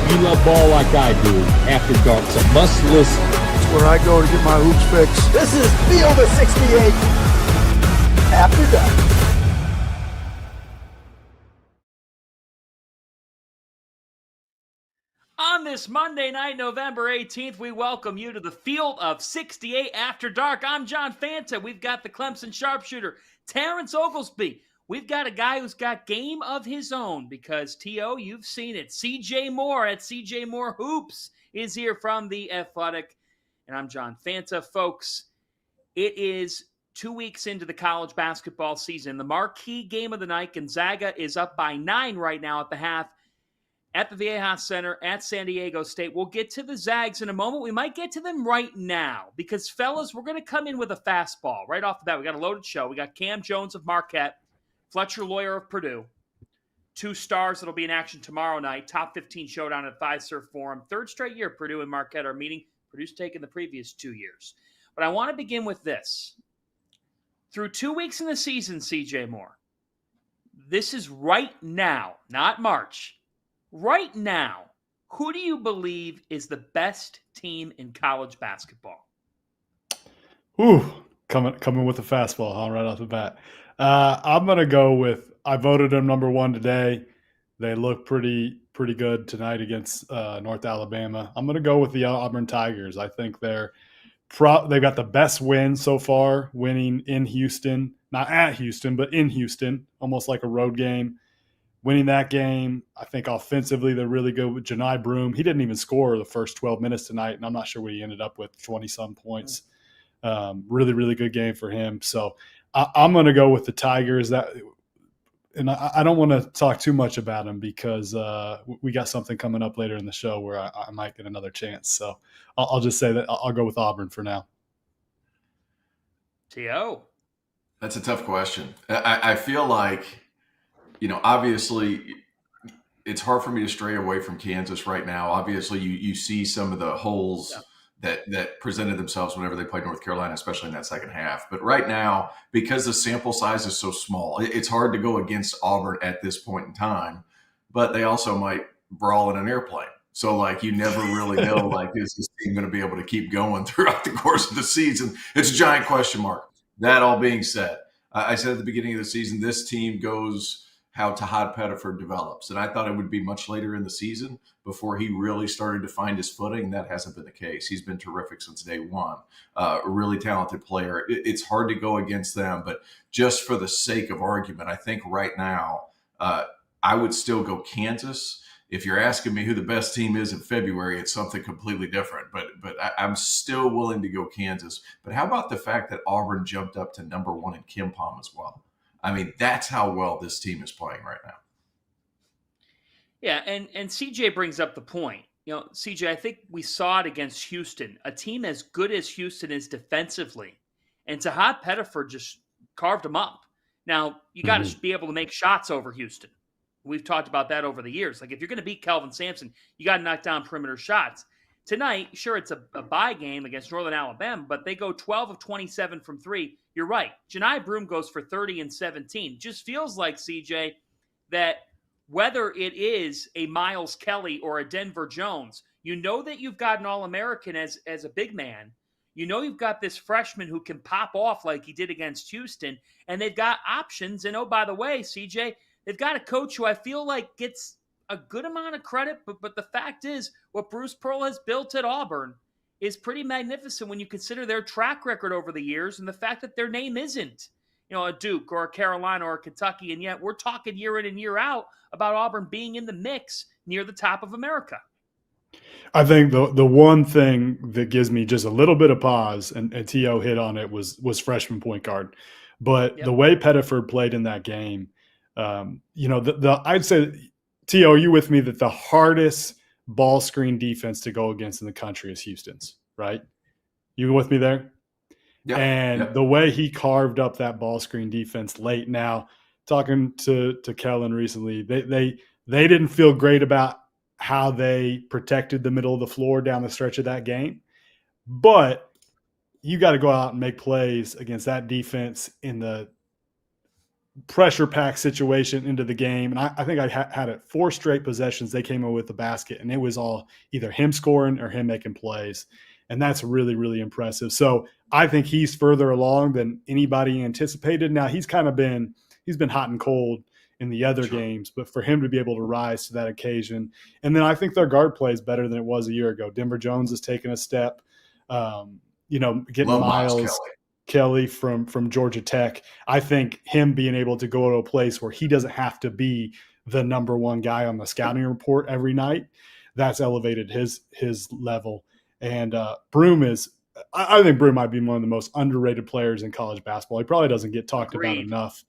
If you love ball like I do, After Dark's a must listen. It's where I go to get my hoops fix. This is Field of 68 After Dark. On this Monday night, November 18th, we welcome you to the Field of 68 After Dark. I'm John Fanta. We've got the Clemson sharpshooter, Terrence Oglesby. We've got a guy who's got game of his own because, T.O., you've seen it. C.J. Moore at C.J. Moore Hoops is here from The Athletic. And I'm John Fanta. Folks, it is 2 weeks into the college basketball season. The marquee game of the night, Gonzaga is up by 9 right now at the half at the Viejas Center at San Diego State. We'll get to the Zags in a moment. We might get to them right now because, fellas, we're going to come in with a fastball. Right off the bat, we got a loaded show. We got Kam Jones of Marquette, Fletcher Loyer of Purdue, 2 stars that'll be in action tomorrow night. Top 15 showdown at Fiserv Forum. Third straight year Purdue and Marquette are meeting. Purdue's taken the previous 2 years. But I want to begin with this. Through 2 weeks in the season, C.J. Moore, this is right now, not March. Right now, who do you believe is the best team in college basketball? Ooh, coming with a fastball, huh, right off the bat. I'm going to go with, I voted them number 1 today. They look pretty good tonight against North Alabama. I'm going to go with the Auburn Tigers. I think they've got the best win so far, winning in Houston. Not at Houston, but in Houston, almost like a road game. Winning that game, I think offensively they're really good with Janai Broome. He didn't even score the first 12 minutes tonight, and I'm not sure what he ended up with, 20-some points. Really, really good game for him. So I'm going to go with the Tigers. And I don't want to talk too much about them because we got something coming up later in the show where I might get another chance. So I'll just say that I'll go with Auburn for now. T.O. That's a tough question. I feel like, obviously it's hard for me to stray away from Kansas right now. Obviously you see some of the holes that presented themselves whenever they played North Carolina, especially in that second half. But right now, because the sample size is so small, it's hard to go against Auburn at this point in time, but they also might brawl in an airplane. So you never really know, is this team going to be able to keep going throughout the course of the season? It's a giant question mark. That all being said, I said at the beginning of the season, this team goes how Tahad Pettiford develops. And I thought it would be much later in the season before he really started to find his footing. That hasn't been the case. He's been terrific since day one. A really talented player. It's hard to go against them, but just for the sake of argument, I think right now I would still go Kansas. If you're asking me who the best team is in February, it's something completely different. But I'm still willing to go Kansas. But how about the fact that Auburn jumped up to number 1 in KenPom as well? I mean, that's how well this team is playing right now. Yeah, and CJ brings up the point. CJ, I think we saw it against Houston. A team as good as Houston is defensively. And Tahad Pettiford just carved them up. Now, you got to be able to make shots over Houston. We've talked about that over the years. If you're going to beat Kelvin Sampson, you got to knock down perimeter shots. Tonight, sure, it's a bye game against Northern Alabama, but they go 12 of 27 from 3. You're right. Janai Broome goes for 30 and 17. Just feels like, CJ, that whether it is a Miles Kelly or a Denver Jones, that you've got an All-American as a big man. You've got this freshman who can pop off like he did against Houston, and they've got options. And, oh, by the way, CJ, they've got a coach who I feel like gets a good amount of credit, but the fact is what Bruce Pearl has built at Auburn is pretty magnificent when you consider their track record over the years and the fact that their name isn't, a Duke or a Carolina or a Kentucky, and yet we're talking year in and year out about Auburn being in the mix near the top of America. I think the one thing that gives me just a little bit of pause, and T.O. hit on it, was freshman point guard. But the way Pettiford played in that game, I'd say, T.O., are you with me that the hardest ball screen defense to go against in the country is Houston's, right? You with me there? Yeah. And the way he carved up that ball screen defense late. Now, talking to Kellen recently, they didn't feel great about how they protected the middle of the floor down the stretch of that game. But you got to go out and make plays against that defense in the pressure pack situation into the game. And I think I had it 4 straight possessions. They came in with the basket, and it was all either him scoring or him making plays. And that's really, really impressive. So I think he's further along than anybody anticipated. Now he's been hot and cold in the other games, but for him to be able to rise to that occasion. And then I think their guard play is better than it was a year ago. Denver Jones has taken a step, getting Miles Kelly from Georgia Tech. I think him being able to go to a place where he doesn't have to be the number one guy on the scouting report every night, that's elevated his level. And Broome I think Broome might be one of the most underrated players in college basketball. He probably doesn't get talked about enough.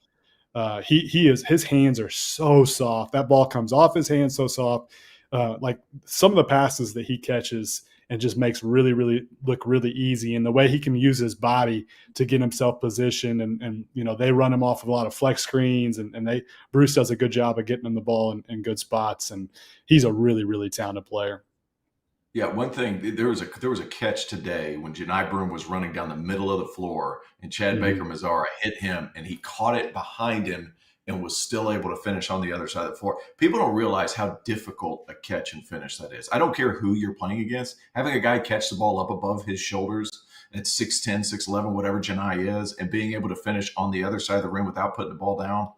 His hands are so soft. That ball comes off his hands so soft. Like some of the passes that he catches and just makes really, really look really easy. And the way he can use his body to get himself positioned and they run him off of a lot of flex screens and Bruce does a good job of getting him the ball in good spots. And he's a really, really talented player. Yeah, one thing, there was a catch today when Janai Broome was running down the middle of the floor and Chad Baker-Mazara hit him and he caught it behind him and was still able to finish on the other side of the floor. People don't realize how difficult a catch and finish that is. I don't care who you're playing against. Having a guy catch the ball up above his shoulders at 6'10", 6'11", whatever Janai is, and being able to finish on the other side of the rim without putting the ball down,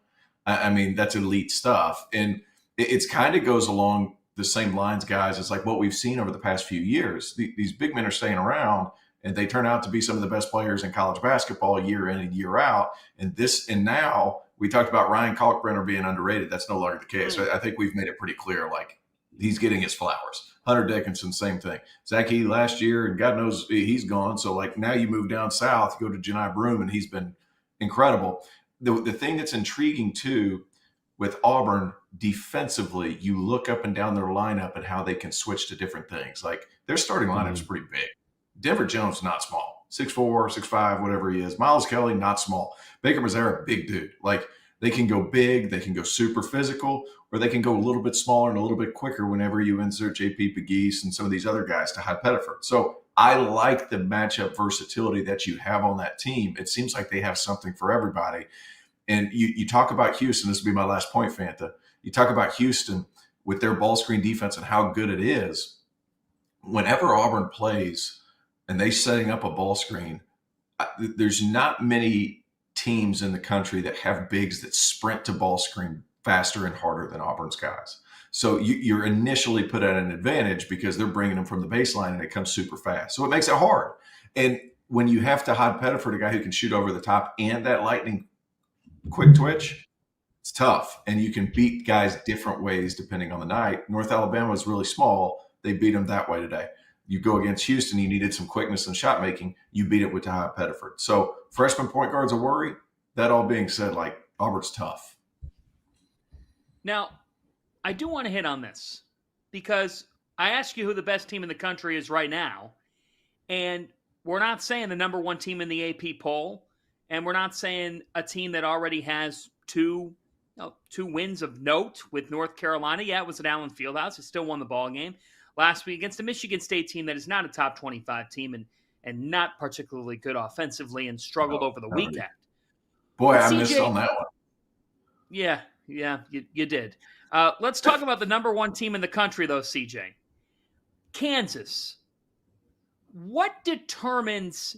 I mean, that's elite stuff. And it's kind of goes along the same lines, guys. It's like what we've seen over the past few years. These big men are staying around, and they turn out to be some of the best players in college basketball year in and year out. And now we talked about Ryan Kalkbrenner being underrated. That's no longer the case. I think we've made it pretty clear, like, he's getting his flowers. Hunter Dickinson, same thing. Zach Edey last year, and God knows he's gone. So, like, now you move down south, you go to Janai Broome, and he's been incredible. The thing that's intriguing, too, with Auburn defensively, you look up and down their lineup and how they can switch to different things. Like, their starting lineup is pretty big. Denver Jones, not small. 6'4", 6'5", whatever he is. Miles Kelly, not small. Baker-Mazara, big dude. Like, they can go big, they can go super physical, or they can go a little bit smaller and a little bit quicker whenever you insert JP Pegues and some of these other guys to High Pettiford. So I like the matchup versatility that you have on that team. It seems like they have something for everybody. And you talk about Houston, this will be my last point, Fanta. You talk about Houston with their ball screen defense and how good it is. Whenever Auburn plays and they're setting up a ball screen, there's not many teams in the country that have bigs that sprint to ball screen faster and harder than Auburn's guys. So you're initially put at an advantage because they're bringing them from the baseline and it comes super fast. So it makes it hard. And when you have to High Pettiford, a guy who can shoot over the top and that lightning quick twitch, it's tough. And you can beat guys different ways depending on the night. North Alabama is really small. They beat them that way today. You go against Houston, you needed some quickness and shot making. You beat it with High Pettiford. So freshman point guard's a worry. That all being said, like, Auburn's tough. Now, I do want to hit on this because I ask you who the best team in the country is right now. And we're not saying the number one team in the AP poll. And we're not saying a team that already has two wins of note with North Carolina. Yeah, it was at Allen Fieldhouse. It still won the ball game last week against a Michigan State team that is not a top 25 team and not particularly good offensively and struggled over the weekend. Boy, but I missed on that one. Yeah, you did. Let's talk about the number one team in the country, though, CJ. Kansas. What determines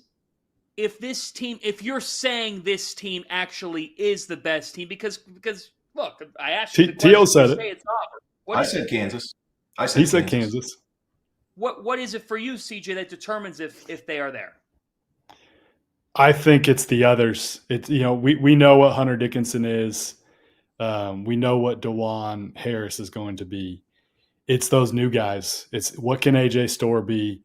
if you're saying this team actually is the best team? Because look, I asked you the question. T.O. said it. It's Auburn. I said Kansas. He said Kansas. What is it for you, CJ, that determines if they are there? I think it's the others. It's we know what Hunter Dickinson is. We know what DeJuan Harris is going to be. It's those new guys. It's what can AJ Storr be?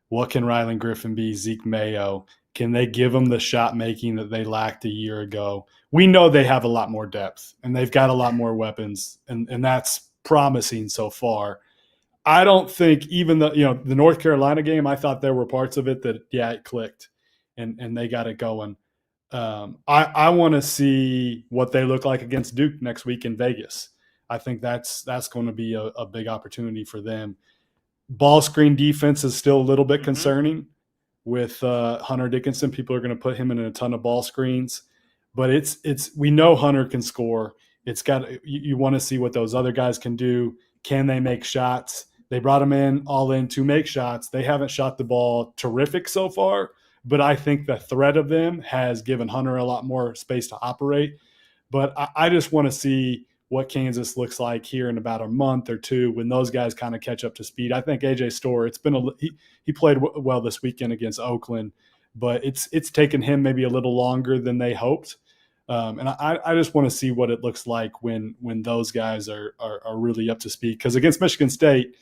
What can Rylan Griffin be? Zeke Mayo. Can they give them the shot making that they lacked a year ago? We know they have a lot more depth and they've got a lot more weapons, and that's promising so far. I don't think even the North Carolina game, I thought there were parts of it that, it clicked and they got it going. I want to see what they look like against Duke next week in Vegas. I think that's going to be a big opportunity for them. Ball screen defense is still a little bit concerning with Hunter Dickinson. People are going to put him in a ton of ball screens. but we know Hunter can score. It's got you want to see what those other guys can do. Can they make shots? They brought them in to make shots. They haven't shot the ball terrific so far, but I think the threat of them has given Hunter a lot more space to operate. But I just want to see what Kansas looks like here in about a month or two when those guys kind of catch up to speed. I think AJ Storr, he played well this weekend against Oakland, but it's taken him maybe a little longer than they hoped. And I just want to see what it looks like when those guys are really up to speed. Because against Michigan State,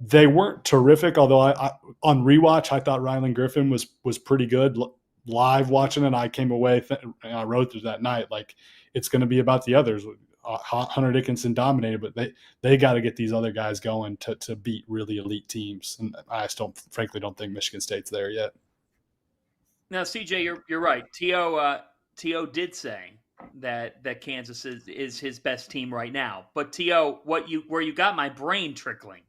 they weren't terrific. Although I on rewatch, I thought Rylan Griffin was pretty good. Live watching it, I came away and I wrote through that night like it's going to be about the others. Hunter Dickinson dominated, but they got to get these other guys going to beat really elite teams. And I still frankly don't think Michigan State's there yet. Now, CJ, you're right. T.O. did say that Kansas is his best team right now. But T.O., where you got my brain trickling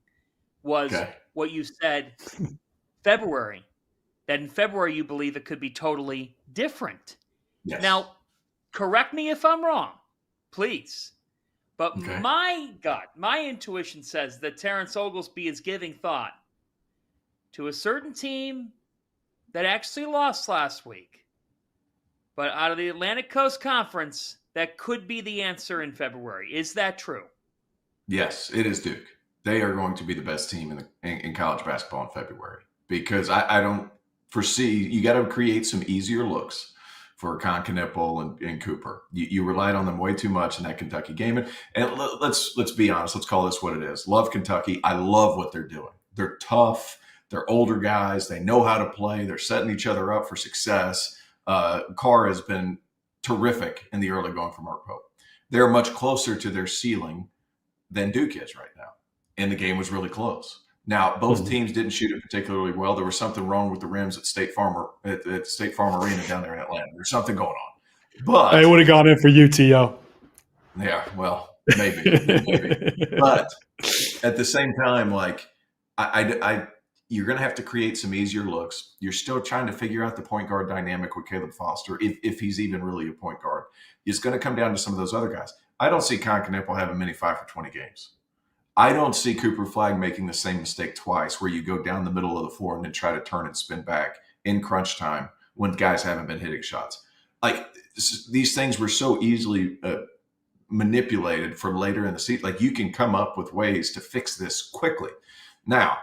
was what you said February. That in February you believe it could be totally different. Yes. Now, correct me if I'm wrong, please. But my gut, my intuition says that Terrence Oglesby is giving thought to a certain team that actually lost last week. But out of the Atlantic Coast Conference, that could be the answer in February. Is that true? Yes, it is Duke. They are going to be the best team in college basketball in February because I don't foresee – you got to create some easier looks for Con Knippel and Cooper. You relied on them way too much in that Kentucky game. And let's be honest. Let's call this what it is. Love Kentucky. I love what they're doing. They're tough. They're older guys. They know how to play. They're setting each other up for success. Carr has been terrific in the early going for Mark Pope. They're much closer to their ceiling than Duke is right now. And the game was really close. Now, both teams didn't shoot it particularly well. There was something wrong with the rims at State Farm Arena down there in Atlanta. There's something going on. But I would have gone in for UTO. Yeah, well, maybe. But at the same time, like you're going to have to create some easier looks. You're still trying to figure out the point guard dynamic with Caleb Foster, if he's even really a point guard. It's going to come down to some of those other guys. I don't see Con Knippel having many 5 for 20 games. I don't see Cooper Flagg making the same mistake twice where you go down the middle of the floor and then try to turn and spin back in crunch time when guys haven't been hitting shots. Like these things were so easily manipulated for later in the season. Like you can come up with ways to fix this quickly. Now,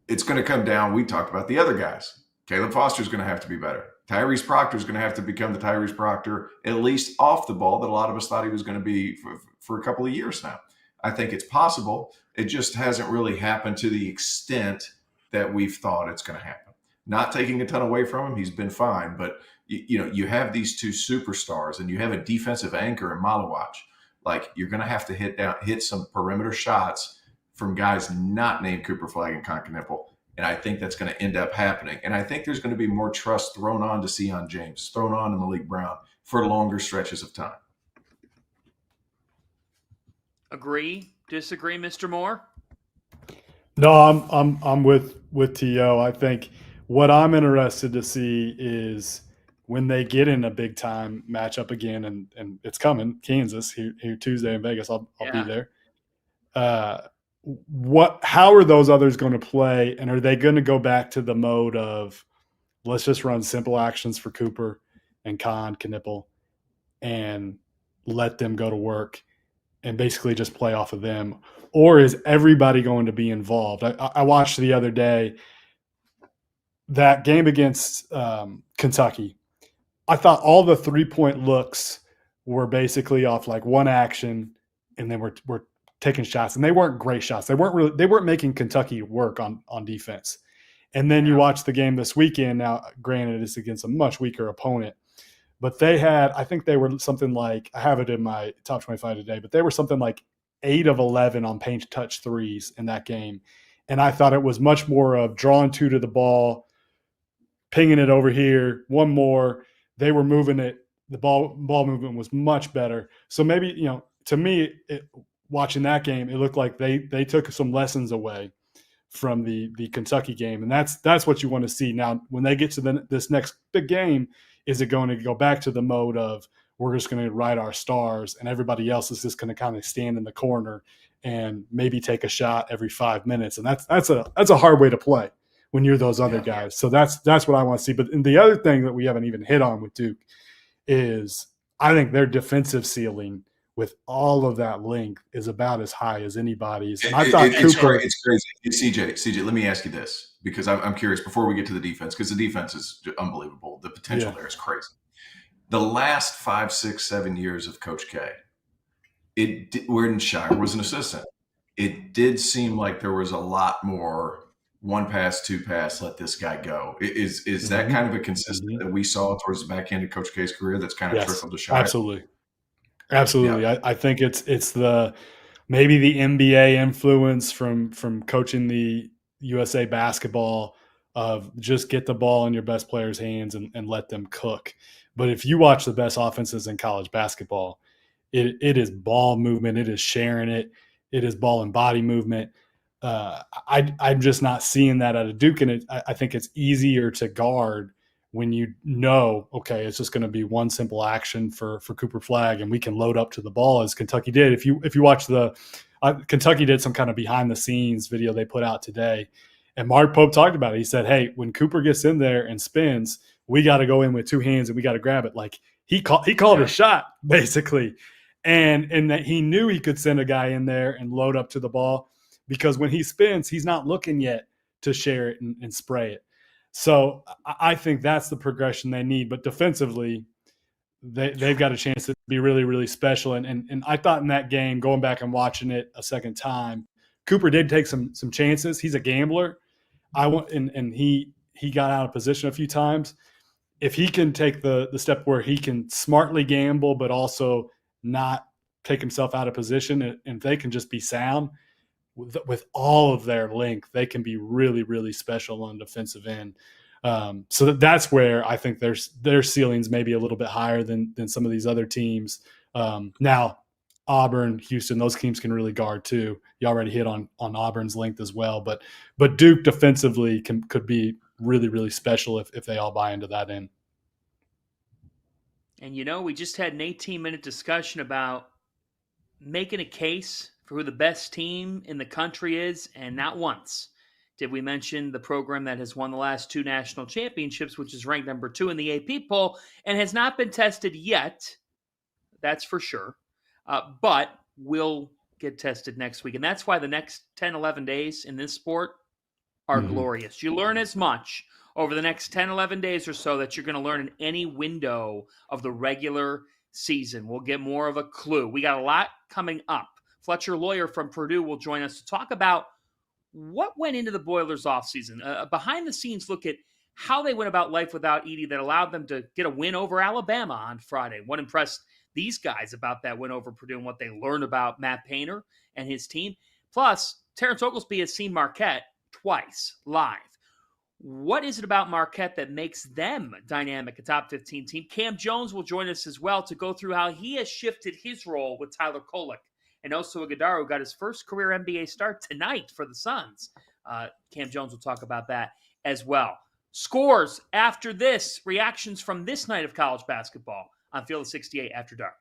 it's going to come down. We talked about the other guys. Caleb Foster is going to have to be better. Tyrese Proctor is going to have to become the Tyrese Proctor, at least off the ball, that a lot of us thought he was going to be for a couple of years now. I think it's possible. It just hasn't really happened to the extent that we've thought it's going to happen. Not taking a ton away from him. He's been fine. But, you have these two superstars and you have a defensive anchor in Malawach. Like you're going to have to hit some perimeter shots from guys not named Cooper Flagg and Con Knippel. And I think that's going to end up happening. And I think there's going to be more trust thrown on to Sion James, thrown on to Malik Brown for longer stretches of time. Agree? Disagree, Mr. Moore? No, I'm with T.O. I think what I'm interested to see is when they get in a big time matchup again, and it's coming, Kansas here Tuesday in Vegas. I'll be there. How are those others going to play, and are they going to go back to the mode of let's just run simple actions for Cooper and Con Knippel and let them go to work and basically just play off of them? Or is everybody going to be involved? I watched the other day that game against Kentucky. I thought all the 3-point looks were basically off like one action, and then we're taking shots, and they weren't great shots. They weren't making Kentucky work on defense. And then you watch the game this weekend. Now, granted, it's against a much weaker opponent, but I think they were something like, I have it in my top 25 today, but they were something like 8 of 11 on paint touch threes in that game. And I thought it was much more of drawing 2 to the ball, pinging it over here, one more. They were moving it. The ball movement was much better. So maybe, to me, watching that game, it looked like they took some lessons away from the Kentucky game. And that's what you want to see. Now, when they get to this next big game, is it going to go back to the mode of we're just going to write our stars and everybody else is just going to kind of stand in the corner and maybe take a shot every 5 minutes? And that's a hard way to play when you're those other guys. So that's what I want to see. But the other thing that we haven't even hit on with Duke is I think their defensive ceiling with all of that length is about as high as anybody's. And I thought Cooper. It's crazy. CJ, let me ask you this, because I'm curious before we get to the defense, because the defense is unbelievable. The potential there is crazy. The last 5, 6, 7 years of Coach K, when Shire was an assistant, it did seem like there was a lot more 1 pass, 2 pass, let this guy go. Is that kind of a consistent that we saw towards the back end of Coach K's career that's kind of trickled to Shire? Absolutely. Yeah. I think it's maybe the NBA influence from coaching the USA basketball of just get the ball in your best players' hands and let them cook. But if you watch the best offenses in college basketball, it is ball movement, it is sharing it is ball and body movement. I'm just not seeing that out of Duke, and I think it's easier to guard when you know, okay, it's just going to be one simple action for Cooper Flagg, and we can load up to the ball as Kentucky did. If you watch Kentucky did some kind of behind the scenes video they put out today, and Mark Pope talked about it. He said, hey, when Cooper gets in there and spins, we got to go in with 2 hands and we got to grab it. Like he called a shot basically, and that he knew he could send a guy in there and load up to the ball, because when he spins, he's not looking yet to share it and spray it. So I think that's the progression they need. But defensively, they've got a chance to be really, really special. And I thought in that game, going back and watching it a second time, Cooper did take some chances. He's a gambler. And he got out of position a few times. If he can take the step where he can smartly gamble, but also not take himself out of position, and if they can just be sound with all of their length, they can be really, really special on the defensive end. So that's where I think their ceilings maybe a little bit higher than some of these other teams. Now, Auburn, Houston, those teams can really guard too. You already hit on Auburn's length as well, but Duke defensively could be really, really special if they all buy into that end. And we just had an 18-minute discussion about making a case for who the best team in the country is, and not once did we mention the program that has won the last 2 national championships, which is ranked number 2 in the AP poll and has not been tested yet. That's for sure. But will get tested next week. And that's why the next 10, 11 days in this sport are glorious. You learn as much over the next 10, 11 days or so that you're going to learn in any window of the regular season. We'll get more of a clue. We got a lot coming up. Fletcher Loyer from Purdue will join us to talk about what went into the Boilers offseason. A behind-the-scenes look at how they went about life without Edey that allowed them to get a win over Alabama on Friday. What impressed these guys about that win over Purdue and what they learned about Matt Painter and his team. Plus, Terrence Oglesby has seen Marquette twice live. What is it about Marquette that makes them dynamic, a top 15 team? Kam Jones will join us as well to go through how he has shifted his role with Tyler Kolek. And also Ighodaro got his first career NBA start tonight for the Suns. Kam Jones will talk about that as well. Scores after this, reactions from this night of college basketball on Field of 68 After Dark.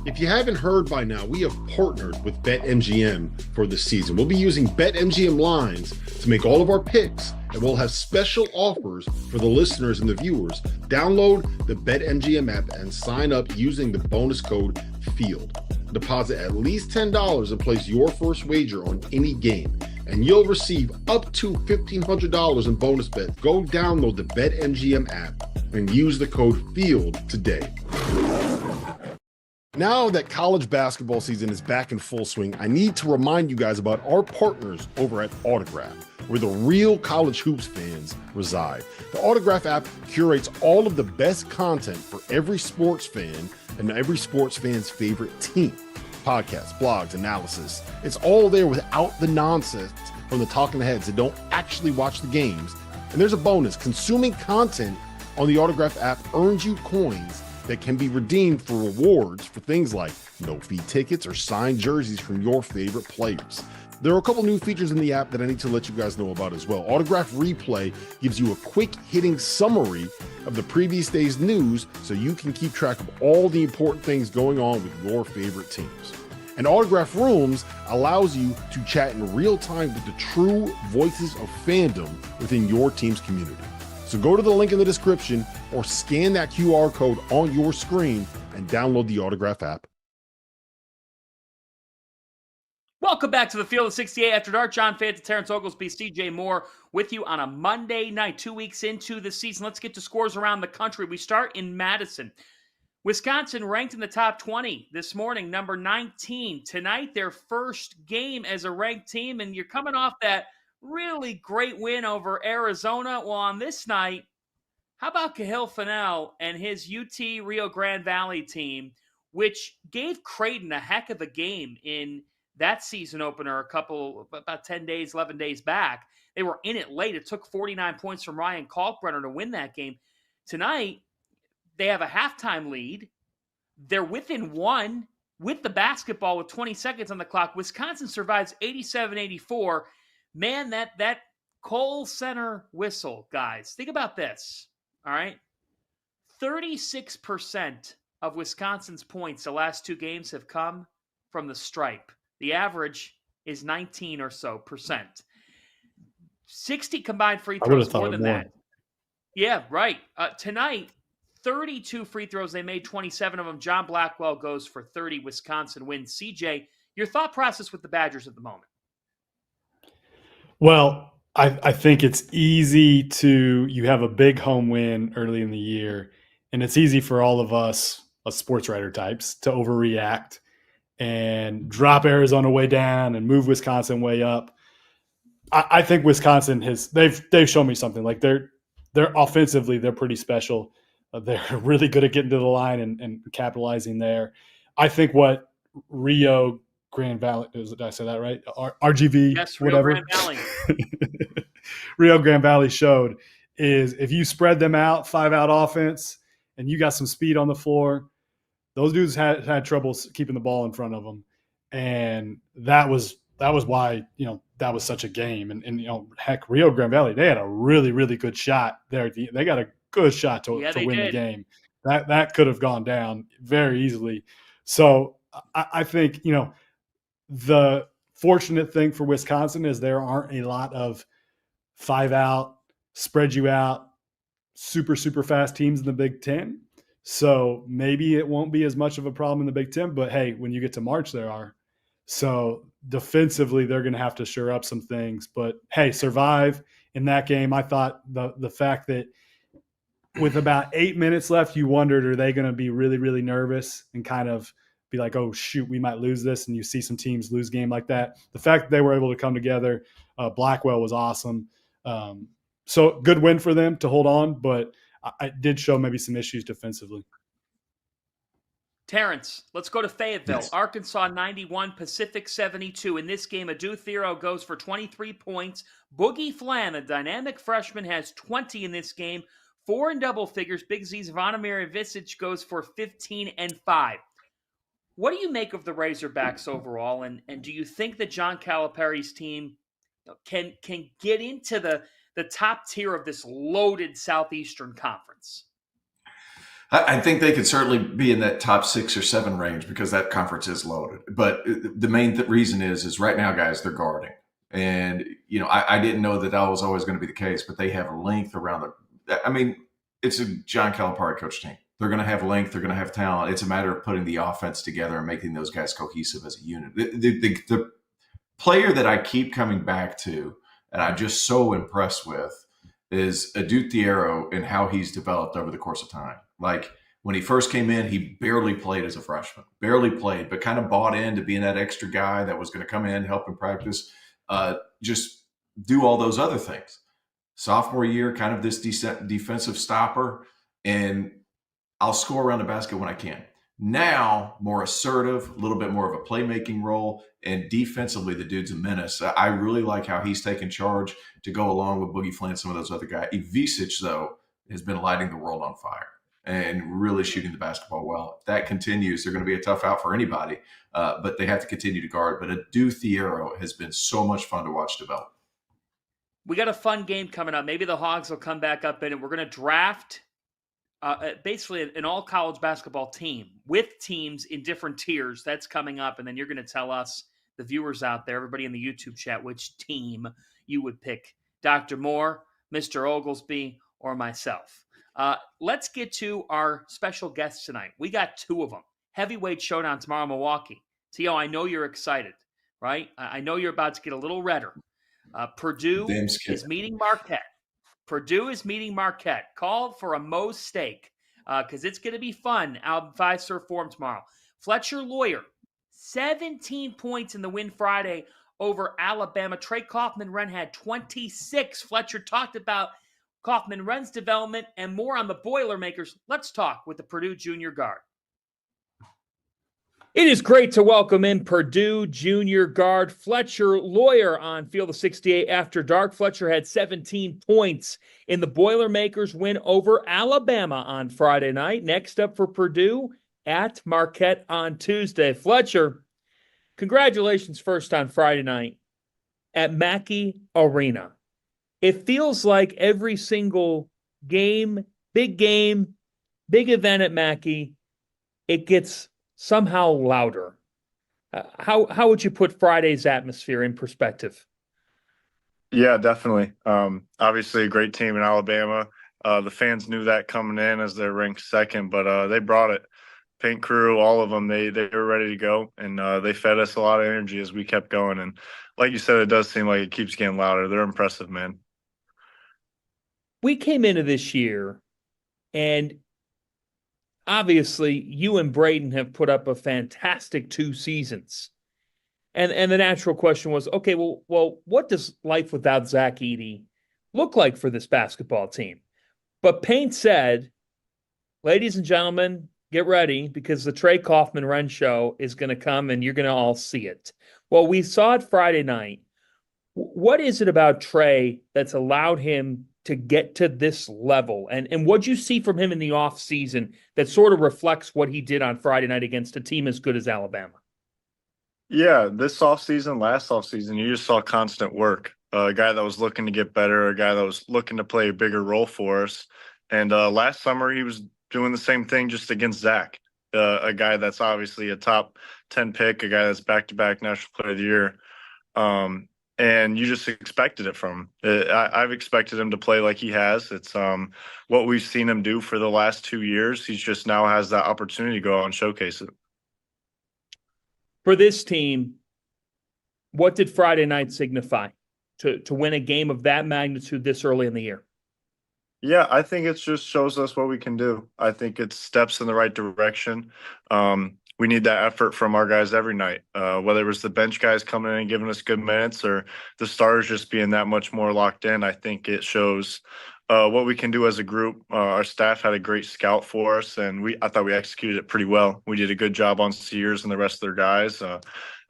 If you haven't heard by now, we have partnered with BetMGM for the season. We'll be using BetMGM lines to make all of our picks, and we'll have special offers for the listeners and the viewers. Download the BetMGM app and sign up using the bonus code FIELD. Deposit at least $10 and place your first wager on any game, and you'll receive up to $1,500 in bonus bets. Go download the BetMGM app and use the code FIELD today. Now that college basketball season is back in full swing, I need to remind you guys about our partners over at Autograph, where the real college hoops fans reside. The Autograph app curates all of the best content for every sports fan and every sports fan's favorite team. Podcasts, blogs, analysis. It's all there without the nonsense from the talking heads that don't actually watch the games. And there's a bonus. Consuming content on the Autograph app earns you coins that can be redeemed for rewards for things like no-fee tickets, or signed jerseys from your favorite players. There are a couple new features in the app that I need to let you guys know about as well. Autograph Replay gives you a quick hitting summary of the previous day's news so you can keep track of all the important things going on with your favorite teams. And Autograph Rooms allows you to chat in real time with the true voices of fandom within your team's community. So go to the link in the description or scan that QR code on your screen and download the Autograph app. Welcome back to the Field of 68 After Dark. John Fanta, Terrence Oglesby, CJ Moore with you on a Monday night, 2 weeks into the season. Let's get to scores around the country. We start in Madison. Wisconsin ranked in the top 20 this morning, number 19. Tonight, their first game as a ranked team, and you're coming off that really great win over Arizona. Well, on this night, how about Cahill Fennell and his UT Rio Grande Valley team, which gave Creighton a heck of a game in that season opener about 10 days, 11 days back. They were in it late. It took 49 points from Ryan Kalkbrenner to win that game. Tonight, they have a halftime lead. They're within one with the basketball with 20 seconds on the clock. Wisconsin survives 87-84. Man, that Kohl Center whistle, guys. Think about this, all right? 36% of Wisconsin's points the last two games have come from the stripe. The average is 19 or so percent. 60 combined free throws, more than that. Yeah, right. Tonight, 32 free throws. They made 27 of them. John Blackwell goes for 30. Wisconsin wins. CJ, your thought process with the Badgers at the moment? Well, I think it's easy you have a big home win early in the year, and it's easy for all of us sports writer types to overreact and drop Arizona way down and move Wisconsin way up. I think Wisconsin they've shown me something. Like they're offensively, they're pretty special. They're really good at getting to the line and capitalizing there. I think what Rio Grande Valley, did I say that right? RGV, yes, whatever. Rio Grande Valley. Rio Grande Valley showed is if you spread them out, 5-out offense, and you got some speed on the floor, those dudes had trouble keeping the ball in front of them. And that was why, that was such a game. And heck, Rio Grande Valley, they had a really, really good shot there. They got a good shot to win the game. That could have gone down very easily. So I think, the fortunate thing for Wisconsin is there aren't a lot of 5-out, spread you out, super, super fast teams in the Big Ten. So maybe it won't be as much of a problem in the Big Ten, but hey, when you get to March, there are. So defensively, they're going to have to shore up some things. But hey, survive in that game. I thought the fact that with about 8 minutes left, you wondered, are they going to be really, really nervous and kind of be like, oh, shoot, we might lose this. And you see some teams lose game like that. The fact that they were able to come together, Blackwell was awesome. So good win for them to hold on, but I did show maybe some issues defensively. Terrence, let's go to Fayetteville. Yes. Arkansas 91, Pacific 72. In this game, Adu Thero goes for 23 points. Boogie Flan, a dynamic freshman, has 20 in this game. 4 in double figures. Big Z's Zvonimir Ivicic goes for 15 and 5. What do you make of the Razorbacks overall? And do you think that John Calipari's team can get into the top tier of this loaded Southeastern Conference? I think they could certainly be in that top 6 or 7 range because that conference is loaded. But the main reason is right now, guys, they're guarding. And, I didn't know that was always going to be the case, but they have length around it's a John Calipari coach team. They're going to have length. They're going to have talent. It's a matter of putting the offense together and making those guys cohesive as a unit. The player that I keep coming back to and I'm just so impressed with is Adu Thero and how he's developed over the course of time. Like when he first came in, he barely played as a freshman, but kind of bought into being that extra guy that was going to come in, help him practice, just do all those other things. Sophomore year, kind of this defensive stopper, and I'll score around the basket when I can. Now, more assertive, a little bit more of a playmaking role, and defensively, the dude's a menace. I really like how he's taken charge to go along with Boogie Flynn and some of those other guys. Ivicic, though, has been lighting the world on fire. and really shooting the basketball well. If that continues, they're going to be a tough out for anybody, but they have to continue to guard. But Adu Thiero has been so much fun to watch develop. We got a fun game coming up. Maybe the Hogs will come back up in it. We're going to draft basically an all-college basketball team with teams in different tiers. That's coming up, and then you're going to tell us, the viewers out there, everybody in the YouTube chat, which team you would pick. Dr. Moore, Mr. Oglesby, or myself. Let's get to our special guests tonight. We got two of them. Heavyweight showdown tomorrow in Milwaukee. Theo, I know you're excited, right? I know you're about to get a little redder. Purdue is meeting Marquette. Purdue is meeting Marquette. Call for a Moe's steak because it's going to be fun out in Fiserv Forum tomorrow. Fletcher Loyer, 17 points in the win Friday over Alabama. Trey Kaufman-Renn had 26. Fletcher talked about Kaufman-Renn's development and more on the Boilermakers. Let's talk with the Purdue junior guard. It is great to welcome in Purdue junior guard Fletcher Loyer on Field of 68 After Dark. Fletcher had 17 points in the Boilermakers win over Alabama on Friday night. Next up for Purdue at Marquette on Tuesday. Fletcher, congratulations first on Friday night at Mackey Arena. It feels like every single game, big event at Mackey, it gets somehow louder. How would you put Friday's atmosphere in perspective? Yeah, definitely. Obviously, a great team in Alabama. The fans knew that coming in as they're ranked second, but they brought it. Paint crew, all of them, they were ready to go, and they fed us a lot of energy as we kept going. And like you said, it does seem like it keeps getting louder. They're impressive, man. We came into this year, and obviously, you and Braden have put up a fantastic 2 seasons. And the natural question was, okay, well, what does life without Zach Edey look like for this basketball team? But Paint said, ladies and gentlemen, get ready because the Trey Kaufman-Renn show is going to come and you're going to all see it. Well, we saw it Friday night. What is it about Trey that's allowed him to get to this level? And what'd you see from him in the offseason that sort of reflects what he did on Friday night against a team as good as Alabama? Yeah, this offseason, last offseason, you just saw constant work. A guy that was looking to get better, a guy that was looking to play a bigger role for us. And last summer, he was doing the same thing just against Zach, a guy that's obviously a top 10 pick, a guy that's back-to-back National Player of the Year. And you just expected it from him. I've expected him to play like he has. It's what we've seen him do for the last 2 years. He just now has that opportunity to go out and showcase it. For this team, what did Friday night signify to win a game of that magnitude this early in the year? Yeah, I think it just shows us what we can do. I think it's steps in the right direction. We need that effort from our guys every night, whether it was the bench guys coming in and giving us good minutes or the stars just being that much more locked in. I think it shows what we can do as a group. Our staff had a great scout for us, and I thought we executed it pretty well. We did a good job on Sears and the rest of their guys,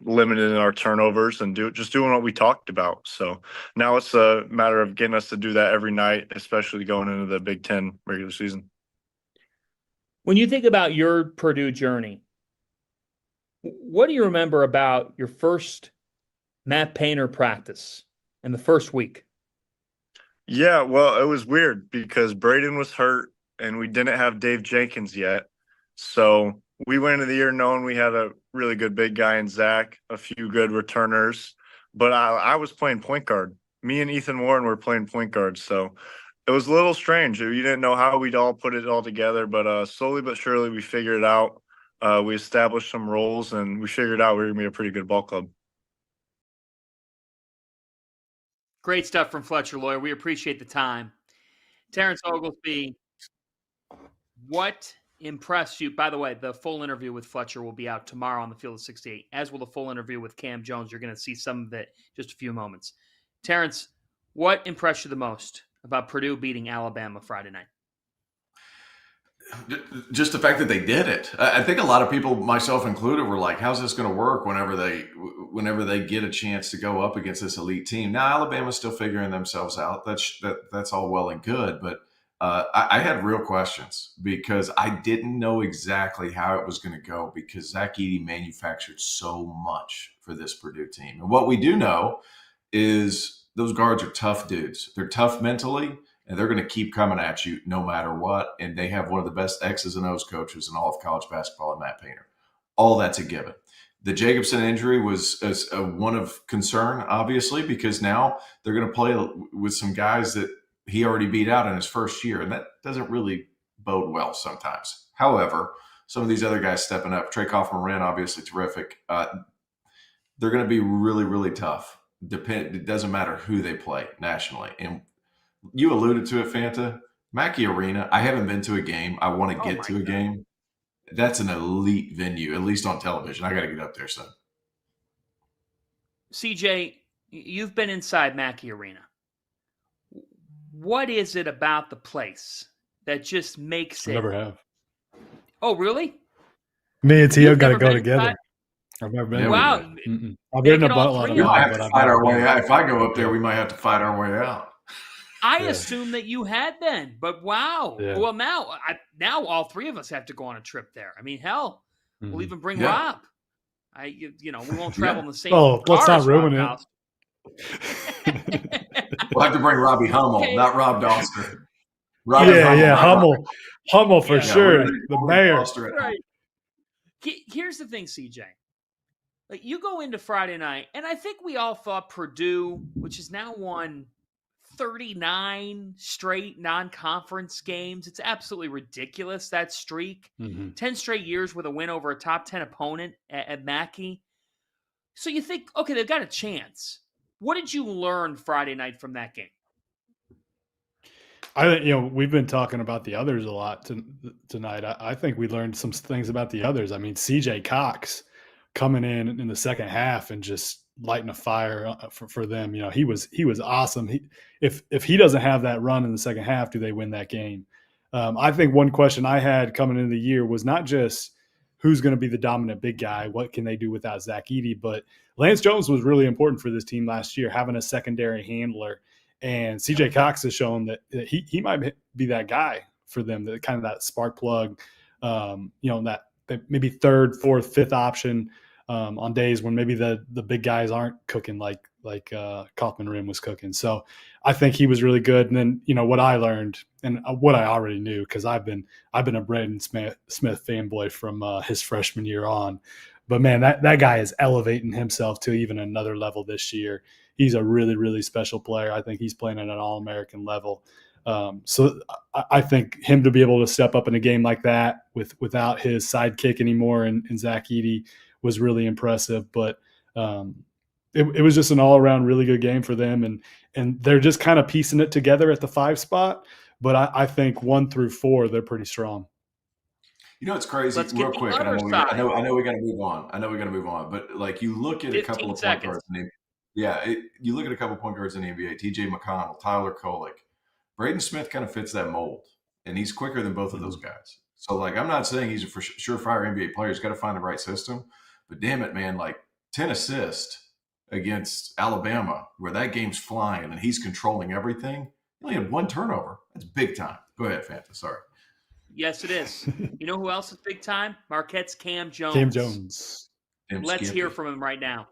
limiting our turnovers and just doing what we talked about. So now it's a matter of getting us to do that every night, especially going into the Big Ten regular season. When you think about your Purdue journey, what do you remember about your first Matt Painter practice in the first week? Yeah, well, it was weird because Braden was hurt and we didn't have Dave Jenkins yet. So we went into the year knowing we had a really good big guy in Zach, a few good returners. But I was playing point guard. Me and Ethan Warren were playing point guard. So it was a little strange. You didn't know how we'd all put it all together. But slowly but surely we figured it out. We established some roles, and we figured out we were going to be a pretty good ball club. Great stuff from Fletcher Loyer. We appreciate the time. Terrence Oglesby, what impressed you? By the way, the full interview with Fletcher will be out tomorrow on the Field of 68, as will the full interview with Kam Jones. You're going to see some of it in just a few moments. Terrence, what impressed you the most about Purdue beating Alabama Friday night? Just the fact that they did it. I think a lot of people, myself included, were like, how's this going to work whenever they get a chance to go up against this elite team? Now, Alabama's still figuring themselves out. That's all well and good. But I had real questions because I didn't know exactly how it was going to go because Zach Edey manufactured so much for this Purdue team. And what we do know is those guards are tough dudes. They're tough mentally, and they're going to keep coming at you no matter what. And they have one of the best X's and O's coaches in all of college basketball in Matt Painter. All that's a given. The Jacobson injury was one of concern, obviously, because now they're going to play with some guys that he already beat out in his first year, and that doesn't really bode well sometimes. However, some of these other guys stepping up, Trey Kaufman-Wren, obviously terrific. They're going to be really, really tough. It doesn't matter who they play nationally. And you alluded to it, Fanta. Mackey Arena, I haven't been to a game. I want to get to a game. That's an elite venue, at least on television. I got to get up there, son. CJ, you've been inside Mackey Arena. What is it about the place that just makes it? Never have. Oh, really? Me and Tio You've got to never go been together. inside? I've never been. Wow. I've been in Making all a three We of might them. have to fight our way out. If I go up there, we might have to fight our way out. I assumed that you had been, but wow. Yeah. Well, now all three of us have to go on a trip there. I mean, hell, we'll even bring Yeah. Rob. We won't travel in the same. Oh, let's car not as ruin Rob it. We'll have to bring Robbie Hummel, Okay. not Rob Doster. Robbie Yeah, not Hummel for Yeah, sure. Robbie The mayor. Doster. Right. Here's the thing, CJ. Like, you go into Friday night, and I think we all thought Purdue, which has now won 39 straight non-conference games. It's absolutely ridiculous, that streak. 10 straight years with a win over a top 10 opponent at Mackey. So you think, okay, they've got a chance. What did you learn Friday night from that game? I think, we've been talking about the others a lot tonight. I think we learned some things about the others. I mean, CJ Cox coming in the second half and just lighting a fire for them. He was awesome. If he doesn't have that run in the second half, do they win that game? I think one question I had coming into the year was not just who's going to be the dominant big guy, what can they do without Zach Edey, but Lance Jones was really important for this team last year, having a secondary handler. And CJ Cox has shown that he might be that guy for them, that kind of that spark plug, that maybe third, fourth, fifth option on days when maybe the big guys aren't cooking like Kaufman-Wren was cooking. So I think he was really good. And then, what I learned and what I already knew, because I've been a Braden Smith fanboy from his freshman year on. But man, that guy is elevating himself to even another level this year. He's a really, really special player. I think he's playing at an All-American level. So I think him to be able to step up in a game like that without his sidekick anymore and Zach Edey was really impressive. But it was just an all-around really good game for them. And they're just kind of piecing it together at the 5 spot. But I think 1 through 4, they're pretty strong. It's crazy. Let's Real get the quick. other I side. know we got to move on. But like you look at a couple of point guards. You look at a couple of point guards in the NBA. T.J. McConnell, Tyler Kolek, Braden Smith kind of fits that mold, and he's quicker than both of those guys. So like I'm not saying he's a surefire NBA player. He's got to find the right system. But damn it, man! Like 10 assists against Alabama, where that game's flying and he's controlling everything. He only had 1 turnover. That's big time. Go ahead, Fanta. Sorry. Yes, it is. You know who else is big time? Marquette's Kam Jones. Kam Jones. Let's hear from him right now.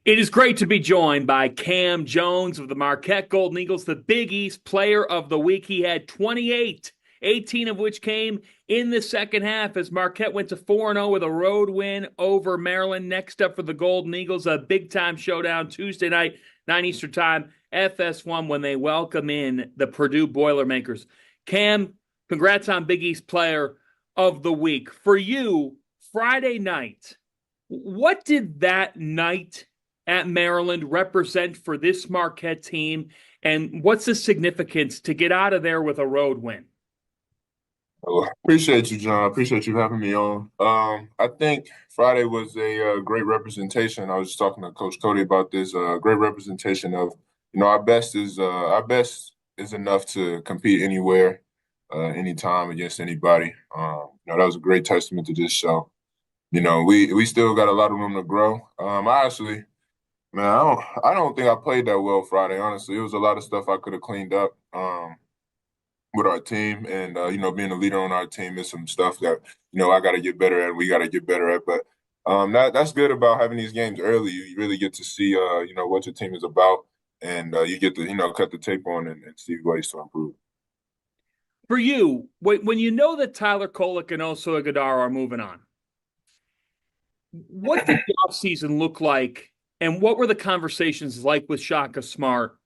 It is great to be joined by Kam Jones of the Marquette Golden Eagles, the Big East Player of the Week. He had 28, 18 of which came in the second half as Marquette went to 4-0 with a road win over Maryland. Next up for the Golden Eagles, a big-time showdown Tuesday night, 9 Eastern time, FS1, when they welcome in the Purdue Boilermakers. Kam, congrats on Big East Player of the Week. For you, Friday night, what did that night at Maryland represent for this Marquette team, and what's the significance to get out of there with a road win? Oh, appreciate you, John. Appreciate you having me on. I think Friday was a great representation. I was just talking to Coach Cody about this. Great representation of, our best is enough to compete anywhere, anytime against anybody. That was a great testament to this show. We still got a lot of room to grow. Man, I don't think I played that well Friday. Honestly, it was a lot of stuff I could have cleaned up with our team, and being a leader on our team is some stuff that I got to get better at. We got to get better at, but that's good about having these games early. You really get to see what your team is about, and you get to cut the tape on and see ways to improve. For you, when you know that Tyler Kolek and Oso Ighodaro are moving on, what did the offseason look like, and what were the conversations like with Shaka Smart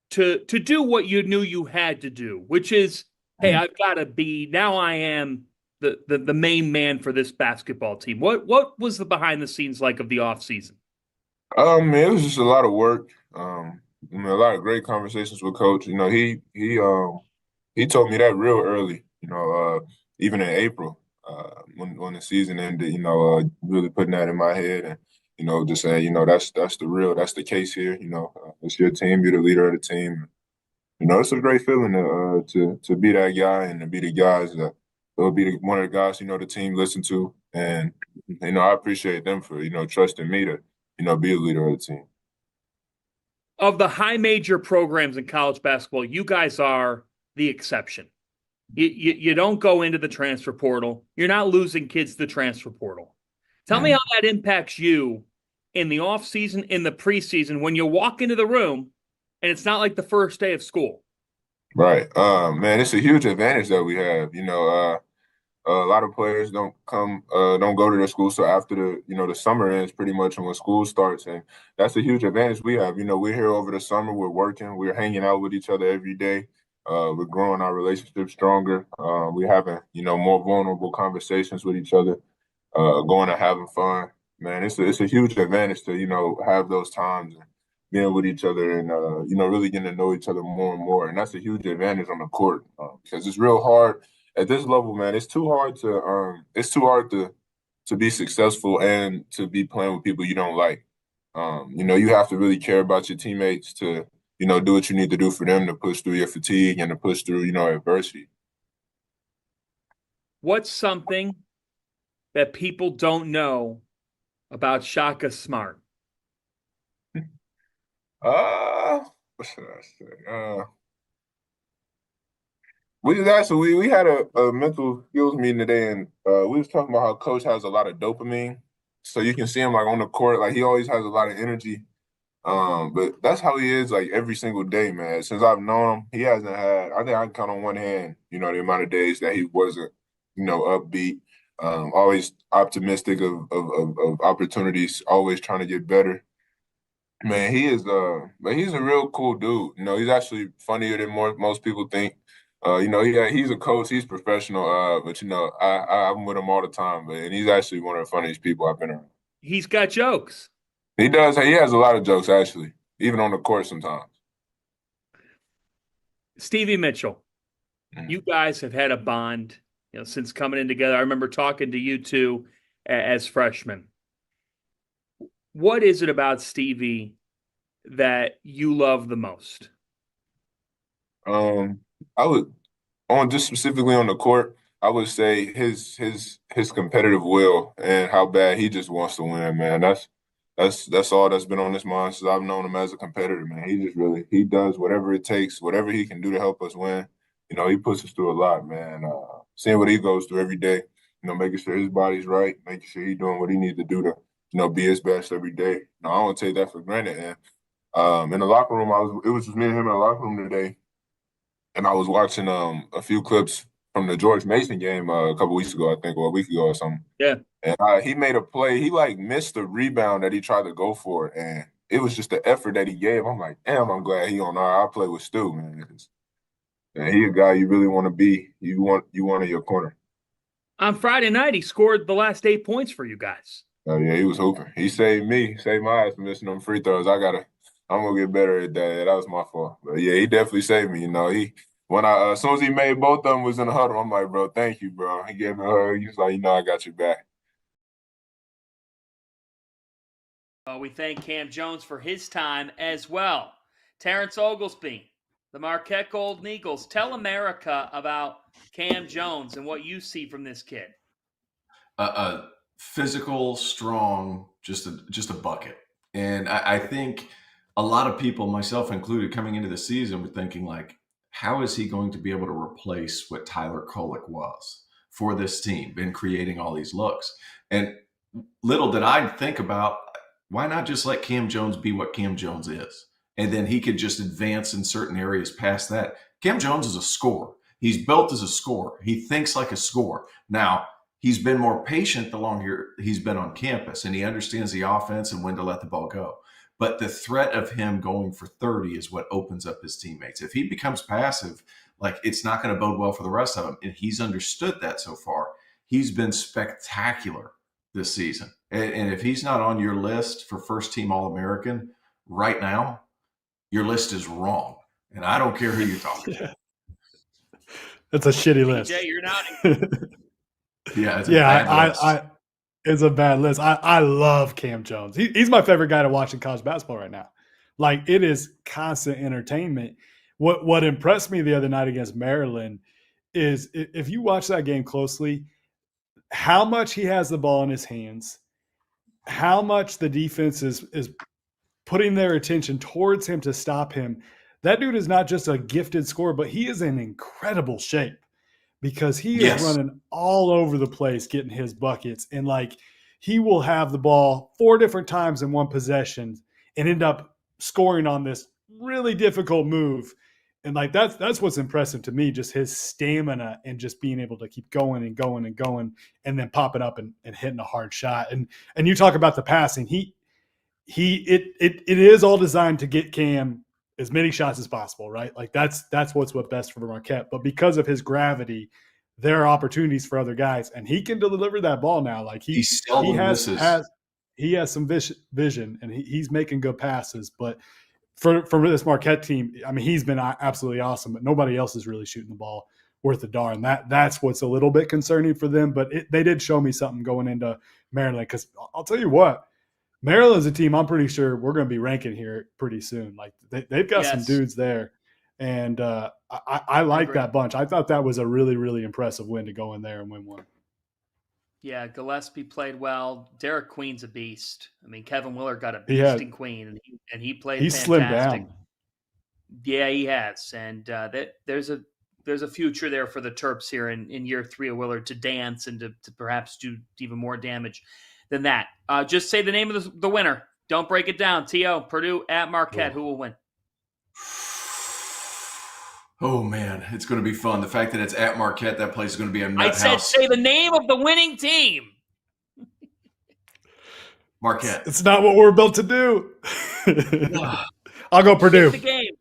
to do what you knew you had to do, which is, hey, I've got to be, now I am the main man for this basketball team. What was the behind the scenes like of the offseason? It was just a lot of work. A lot of great conversations with Coach. He told me that real early. Even in April, when the season ended. Really putting that in my head and just saying, that's the case here. It's your team. You're the leader of the team. It's a great feeling to be that guy and to be the guys that will be one of the guys the team listen to, and I appreciate them for trusting me to be the leader of the team. Of the high major programs in college basketball, you guys are the exception. You don't go into the transfer portal. You're not losing kids to the transfer portal. Tell me how that impacts you in the offseason, in the preseason, when you walk into the room and it's not like the first day of school. Right. Man, it's a huge advantage that we have. A lot of players don't go to their school so after the summer ends pretty much and when school starts, and that's a huge advantage we have. We're here over the summer, we're working, we're hanging out with each other every day. We're growing our relationship stronger. We're having more vulnerable conversations with each other, going and having fun. Man, it's a huge advantage to have those times and being with each other and really getting to know each other more and more, and that's a huge advantage on the court because it's real hard at this level, man. It's too hard to be successful and to be playing with people you don't like. You have to really care about your teammates to do what you need to do for them to push through your fatigue and to push through adversity. What's something that people don't know about Shaka Smart? What should I say? We had a mental skills meeting today, and we was talking about how Coach has a lot of dopamine, so you can see him like on the court, like he always has a lot of energy. But that's how he is like every single day, man. Since I've known him, he hasn't had. I think I can count on one hand, the amount of days that he wasn't, upbeat. Always optimistic of opportunities, always trying to get better. Man, but he's a real cool dude. He's actually funnier than most people think. He's a coach, he's professional, but I'm with him all the time, and he's actually one of the funniest people I've been around. He's got jokes. He does. He has a lot of jokes, actually, even on the court sometimes. Stevie Mitchell, you guys have had a bond, since coming in together. I remember talking to you two as freshmen. What is it about Stevie that you love the most? I would, on just specifically on the court, I would say his competitive will and how bad he just wants to win, man. That's all that's been on his mind since I've known him as a competitor, man. He does whatever it takes, whatever he can do to help us win. He puts us through a lot, man. Seeing what he goes through every day, making sure his body's right, making sure he's doing what he needs to do to, be his best every day. I don't take that for granted. And in the locker room, it was just me and him in the locker room today, and I was watching a few clips from the George Mason game a couple weeks ago, I think, or a week ago or something. Yeah. And he made a play. He missed the rebound that he tried to go for, and it was just the effort that he gave. I'm like, damn, I'm glad he on our. I play with Stu, man. And he a guy you really want to be. You want in your corner. On Friday night, he scored the last 8 points for you guys. Oh yeah, he was hooping. He saved my ass from missing them free throws. I'm gonna get better at that. That was my fault. But yeah, he definitely saved me. As soon as he made both of them was in the huddle, I'm like, bro, thank you, bro. He gave me a hug. He was like, I got your back. We thank Kam Jones for his time as well. Terrence Oglesby, the Marquette Golden Eagles. Tell America about Kam Jones and what you see from this kid. Physical, strong, just a bucket. And I think a lot of people, myself included, coming into the season were thinking like, how is he going to be able to replace what Tyler Kolek was for this team in creating all these looks? And little did I think about, why not just let Kam Jones be what Kam Jones is? And then he could just advance in certain areas past that. Kam Jones is a scorer. He's built as a scorer. He thinks like a scorer. Now, he's been more patient the longer he's been on campus, and he understands the offense and when to let the ball go. But the threat of him going for 30 is what opens up his teammates. If he becomes passive, like, it's not going to bode well for the rest of them. And he's understood that so far. He's been spectacular this season. And if he's not on your list for first team All-American right now, your list is wrong. And I don't care who you're talking to. It's a shitty list. Jay, you're nodding. Yeah, it's a bad list. It's a bad list. I love Kam Jones. He's my favorite guy to watch in college basketball right now. Like, it is constant entertainment. What impressed me the other night against Maryland is, if you watch that game closely, how much he has the ball in his hands, how much the defense is putting their attention towards him to stop him. That dude is not just a gifted scorer, but he is in incredible shape, because he is running all over the place getting his buckets. And, like, he will have the ball 4 different times in one possession and end up scoring on this really difficult move. And, like, that's what's impressive to me, just his stamina and just being able to keep going and going and going, and then popping up and hitting a hard shot. And you talk about the passing. It is all designed to get Cam as many shots as possible, right? Like, that's what's best for Marquette. But because of his gravity, there are opportunities for other guys, and he can deliver that ball now. Like, he has some vision, and he's making good passes. But for this Marquette team, I mean, he's been absolutely awesome, but nobody else is really shooting the ball worth a darn. That's what's a little bit concerning for them. But they did show me something going into Maryland, because I'll tell you what, Maryland's a team I'm pretty sure we're going to be ranking here pretty soon. Like, they've got some dudes there, and I like that bunch. I thought that was a really, really impressive win to go in there and win one. Yeah, Gillespie played well. Derek Queen's a beast. I mean, Kevin Willard got a beast in Queen, and he played fantastic. Slimmed down. Yeah, he has, and there's a future there for the Terps here in year 3 of Willard to dance and to perhaps do even more damage than that. Just say the name of the winner. Don't break it down. T.O., Purdue at Marquette. Who will win? Oh, man, it's going to be fun. The fact that it's at Marquette, that place is going to be a nut house. I said say the name of the winning team. Marquette. It's not what we're built to do. I'll go Purdue. The game.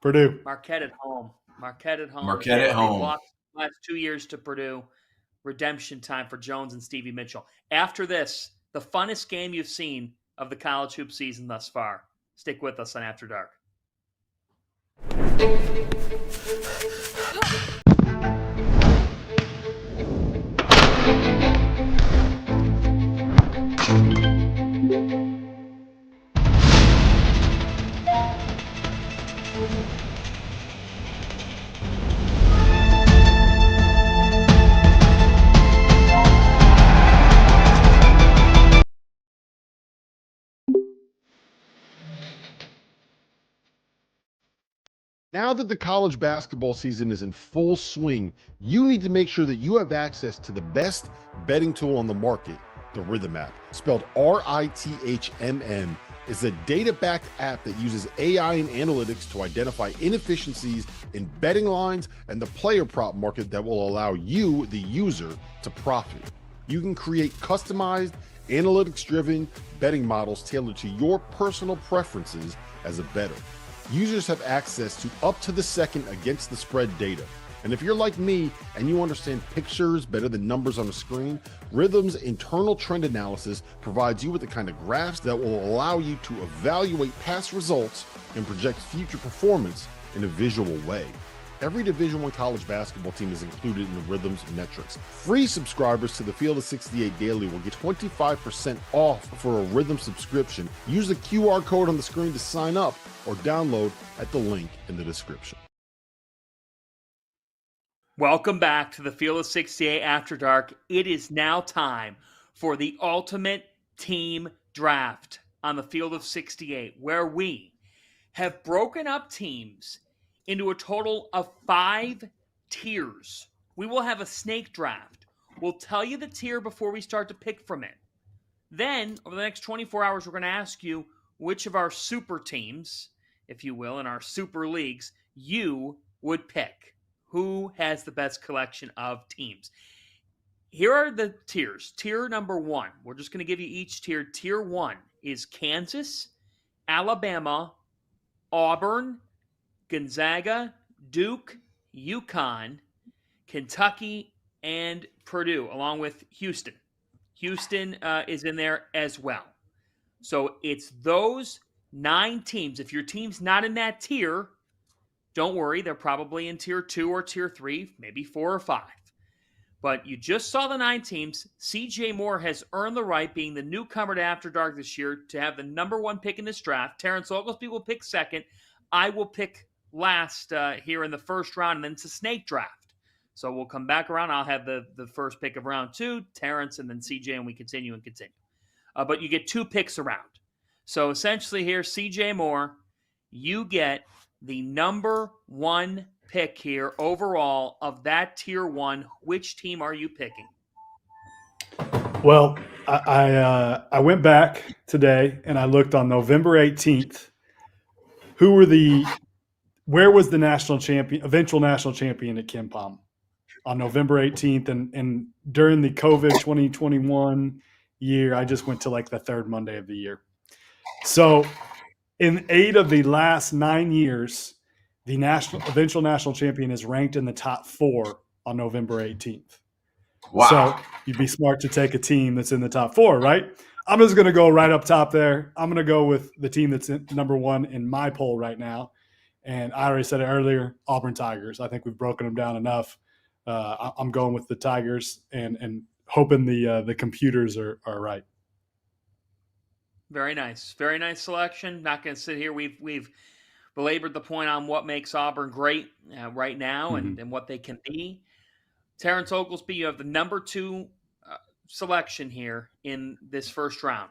Purdue. Marquette at home. Marquette at home. Lost the last 2 years to Purdue. Redemption time for Jones and Stevie Mitchell. After this, the funnest game you've seen of the college hoop season thus far. Stick with us on After Dark. Now that the college basketball season is in full swing, you need to make sure that you have access to the best betting tool on the market, the Rhythm app. Spelled RITHMM, is a data-backed app that uses AI and analytics to identify inefficiencies in betting lines and the player prop market that will allow you, the user, to profit. You can create customized, analytics-driven betting models tailored to your personal preferences as a bettor. Users have access to up-to-the-second against the spread data. And if you're like me and you understand pictures better than numbers on a screen, Rhythm's internal trend analysis provides you with the kind of graphs that will allow you to evaluate past results and project future performance in a visual way. Every Division I college basketball team is included in the Rhythm's metrics. Free subscribers to the Field of 68 Daily will get 25% off for a Rhythm subscription. Use the QR code on the screen to sign up or download at the link in the description. Welcome back to the Field of 68 After Dark. It is now time for the Ultimate Team draft on the field of 68 where we have broken up teams into a total of 5 tiers. We will have a snake draft. We'll tell you the tier before we start to pick from it. Then, over the next 24 hours, we're going to ask you which of our super teams, if you will, in our super leagues, you would pick. Who has the best collection of teams? Here are the tiers. Tier number 1. We're just going to give you each tier. Tier 1 is Kansas, Alabama, Auburn, Gonzaga, Duke, UConn, Kentucky, and Purdue, along with Houston. Houston is in there as well. So it's those 9 teams. If your team's not in that tier, don't worry. They're probably in tier 2 or tier 3, maybe 4 or 5. But you just saw the 9 teams. CJ Moore has earned the right, being the newcomer to After Dark this year, to have the number 1 pick in this draft. Terrence Oglesby will pick second. I will pick last here in the first round, and then it's a snake draft. So we'll come back around. I'll have the first pick of round 2, Terrence, and then CJ, and we continue. But you get 2 picks around. So essentially here, CJ Moore, you get the number 1 pick here overall of that tier 1. Which team are you picking? Well, I went back today and I looked on November 18th. Where was the eventual national champion at KenPom on November 18th? And during the COVID 2021 year, I just went to like the 3rd Monday of the year. So in 8 of the last 9 years, the eventual national champion is ranked in the top 4 on November 18th. Wow. So you'd be smart to take a team that's in the top 4, right? I'm just going to go right up top there. I'm going to go with the team that's number 1 in my poll right now. And I already said it earlier, Auburn Tigers. I think we've broken them down enough. I'm going with the Tigers and hoping the computers are right. Very nice. Very nice selection. Not going to sit here. We've belabored the point on what makes Auburn great right now and what they can be. Terrence Oglesby, you have the number 2 selection here in this first round.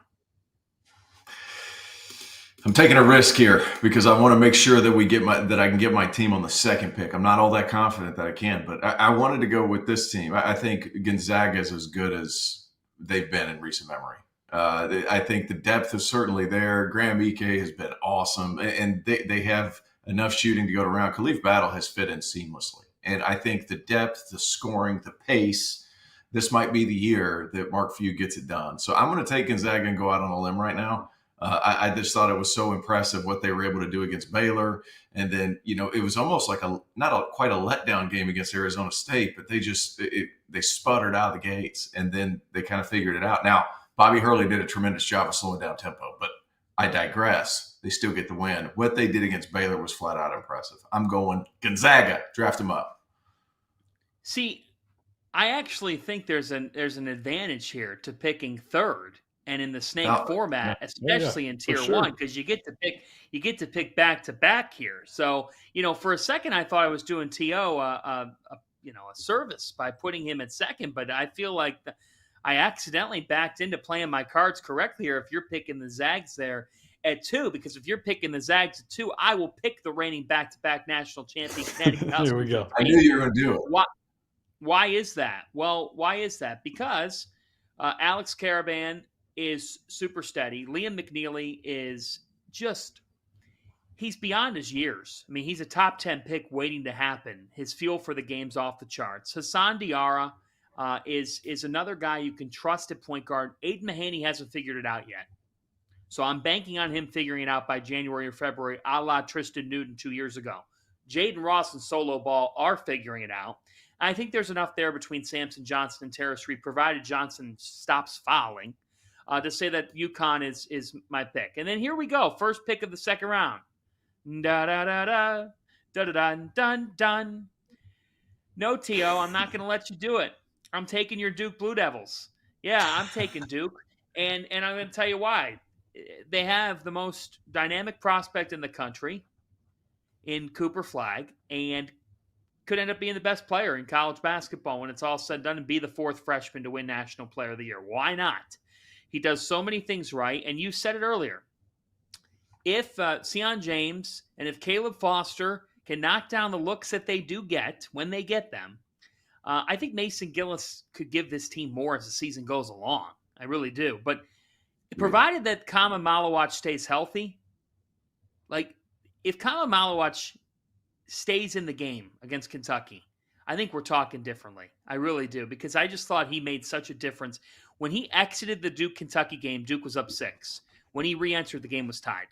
I'm taking a risk here because I want to make sure that I can get my team on the second pick. I'm not all that confident that I can, but I wanted to go with this team. I think Gonzaga is as good as they've been in recent memory. I think the depth is certainly there. Graham Ike has been awesome, and they have enough shooting to go around. Khalif Battle has fit in seamlessly. And I think the depth, the scoring, the pace, this might be the year that Mark Few gets it done. So I'm going to take Gonzaga and go out on a limb right now. I just thought it was so impressive what they were able to do against Baylor. And then, it was almost like not quite a letdown game against Arizona State, but they sputtered out of the gates, and then they kind of figured it out. Now, Bobby Hurley did a tremendous job of slowing down tempo, but I digress. They still get the win. What they did against Baylor was flat out impressive. I'm going Gonzaga. Draft them up. See, I actually think there's an advantage here to picking 3rd and in the snake format, especially in tier 1, because you get to pick back to back here. So, for a second I thought I was doing T.O. a service by putting him at 2nd, but I feel like I accidentally backed into playing my cards correctly here if you're picking the Zags there at 2, because if you're picking the Zags at 2, I will pick the reigning back-to-back national champion Connecticut. Here we go. I knew you were going to do it. Why is that? Well, why is that? Because Alex Caravan is super steady. Liam McNeely is he's beyond his years. I mean, he's a top 10 pick waiting to happen. His feel for the game's off the charts. Hassan Diarra is another guy you can trust at point guard. Aiden Mahaney hasn't figured it out yet. So I'm banking on him figuring it out by January or February, a la Tristan Newton 2 years ago. Jaden Ross and Solo Ball are figuring it out. I think there's enough there between Samson Johnson and Terrace Reed, provided Johnson stops fouling, to say that UConn is my pick. And then here we go. First pick of the second round. Da-da-da-da. Da-da-dun-dun-dun. No, T.O., I'm not going to let you do it. I'm taking your Duke Blue Devils. Yeah, I'm taking Duke. And I'm going to tell you why. They have the most dynamic prospect in the country in Cooper Flagg, and could end up being the best player in college basketball when it's all said and done, and be the 4th freshman to win National Player of the Year. Why not? He does so many things right. And you said it earlier. If Sion James and if Caleb Foster can knock down the looks that they do get when they get them, I think Mason Gillis could give this team more as the season goes along. I really do. But provided that Kam Malawach stays healthy, like if Kam Malawach stays in the game against Kentucky, I think we're talking differently. I really do, because I just thought he made such a difference. When he exited the Duke-Kentucky game, Duke was up 6. When he re-entered, the game was tied.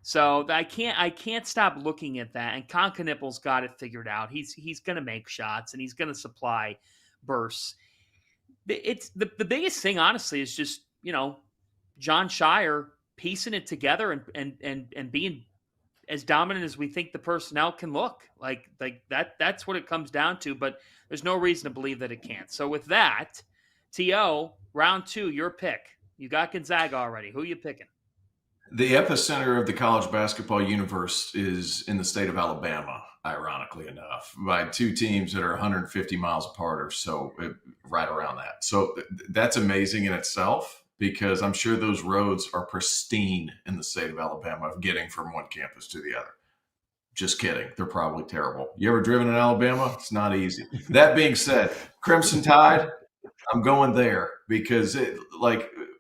So I can't stop looking at that. And Konkanippel's got it figured out. He's going to make shots, and he's going to supply bursts. It's the biggest thing, honestly, is just, John Shire piecing it together and being as dominant as we think the personnel can look. Like that's what it comes down to, but there's no reason to believe that it can't. So with that, T.O., round 2, your pick. You got Gonzaga already. Who are you picking? The epicenter of the college basketball universe is in the state of Alabama, ironically enough, by 2 teams that are 150 miles apart or so, right around that. So that's amazing in itself, because I'm sure those roads are pristine in the state of Alabama of getting from one campus to the other. Just kidding. They're probably terrible. You ever driven in Alabama? It's not easy. That being said, Crimson Tide, I'm going there, because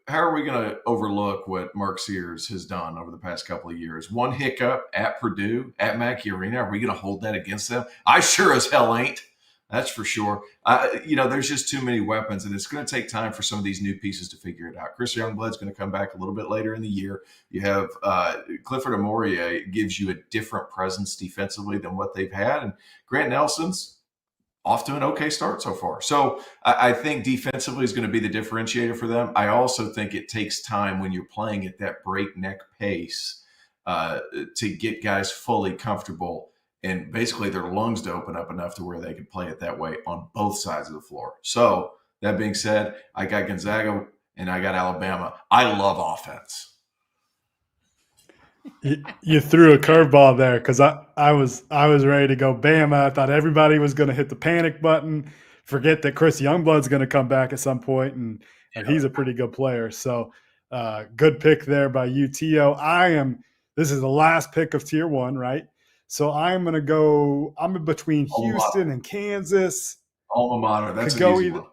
how are we going to overlook what Mark Sears has done over the past couple of years? One hiccup at Purdue, at Mackey Arena, are we going to hold that against them? I sure as hell ain't. That's for sure. There's just too many weapons, and it's going to take time for some of these new pieces to figure it out. Chris Youngblood's going to come back a little bit later in the year. You have Clifford Amorie gives you a different presence defensively than what they've had, and Grant Nelson's off to an okay start so far. So I think defensively is going to be the differentiator for them. I also think it takes time when you're playing at that breakneck pace to get guys fully comfortable and basically their lungs to open up enough to where they can play it that way on both sides of the floor. So that being said, I got Gonzaga and I got Alabama. I love offense. You threw a curveball there, because I was ready to go Bama. I thought everybody was going to hit the panic button, forget that Chris Youngblood's going to come back at some point, and he's a pretty good player. So good pick there by UTO. This is the last pick of Tier 1, right? So I'm in between Houston and Kansas. Alma mater. That's an easy one.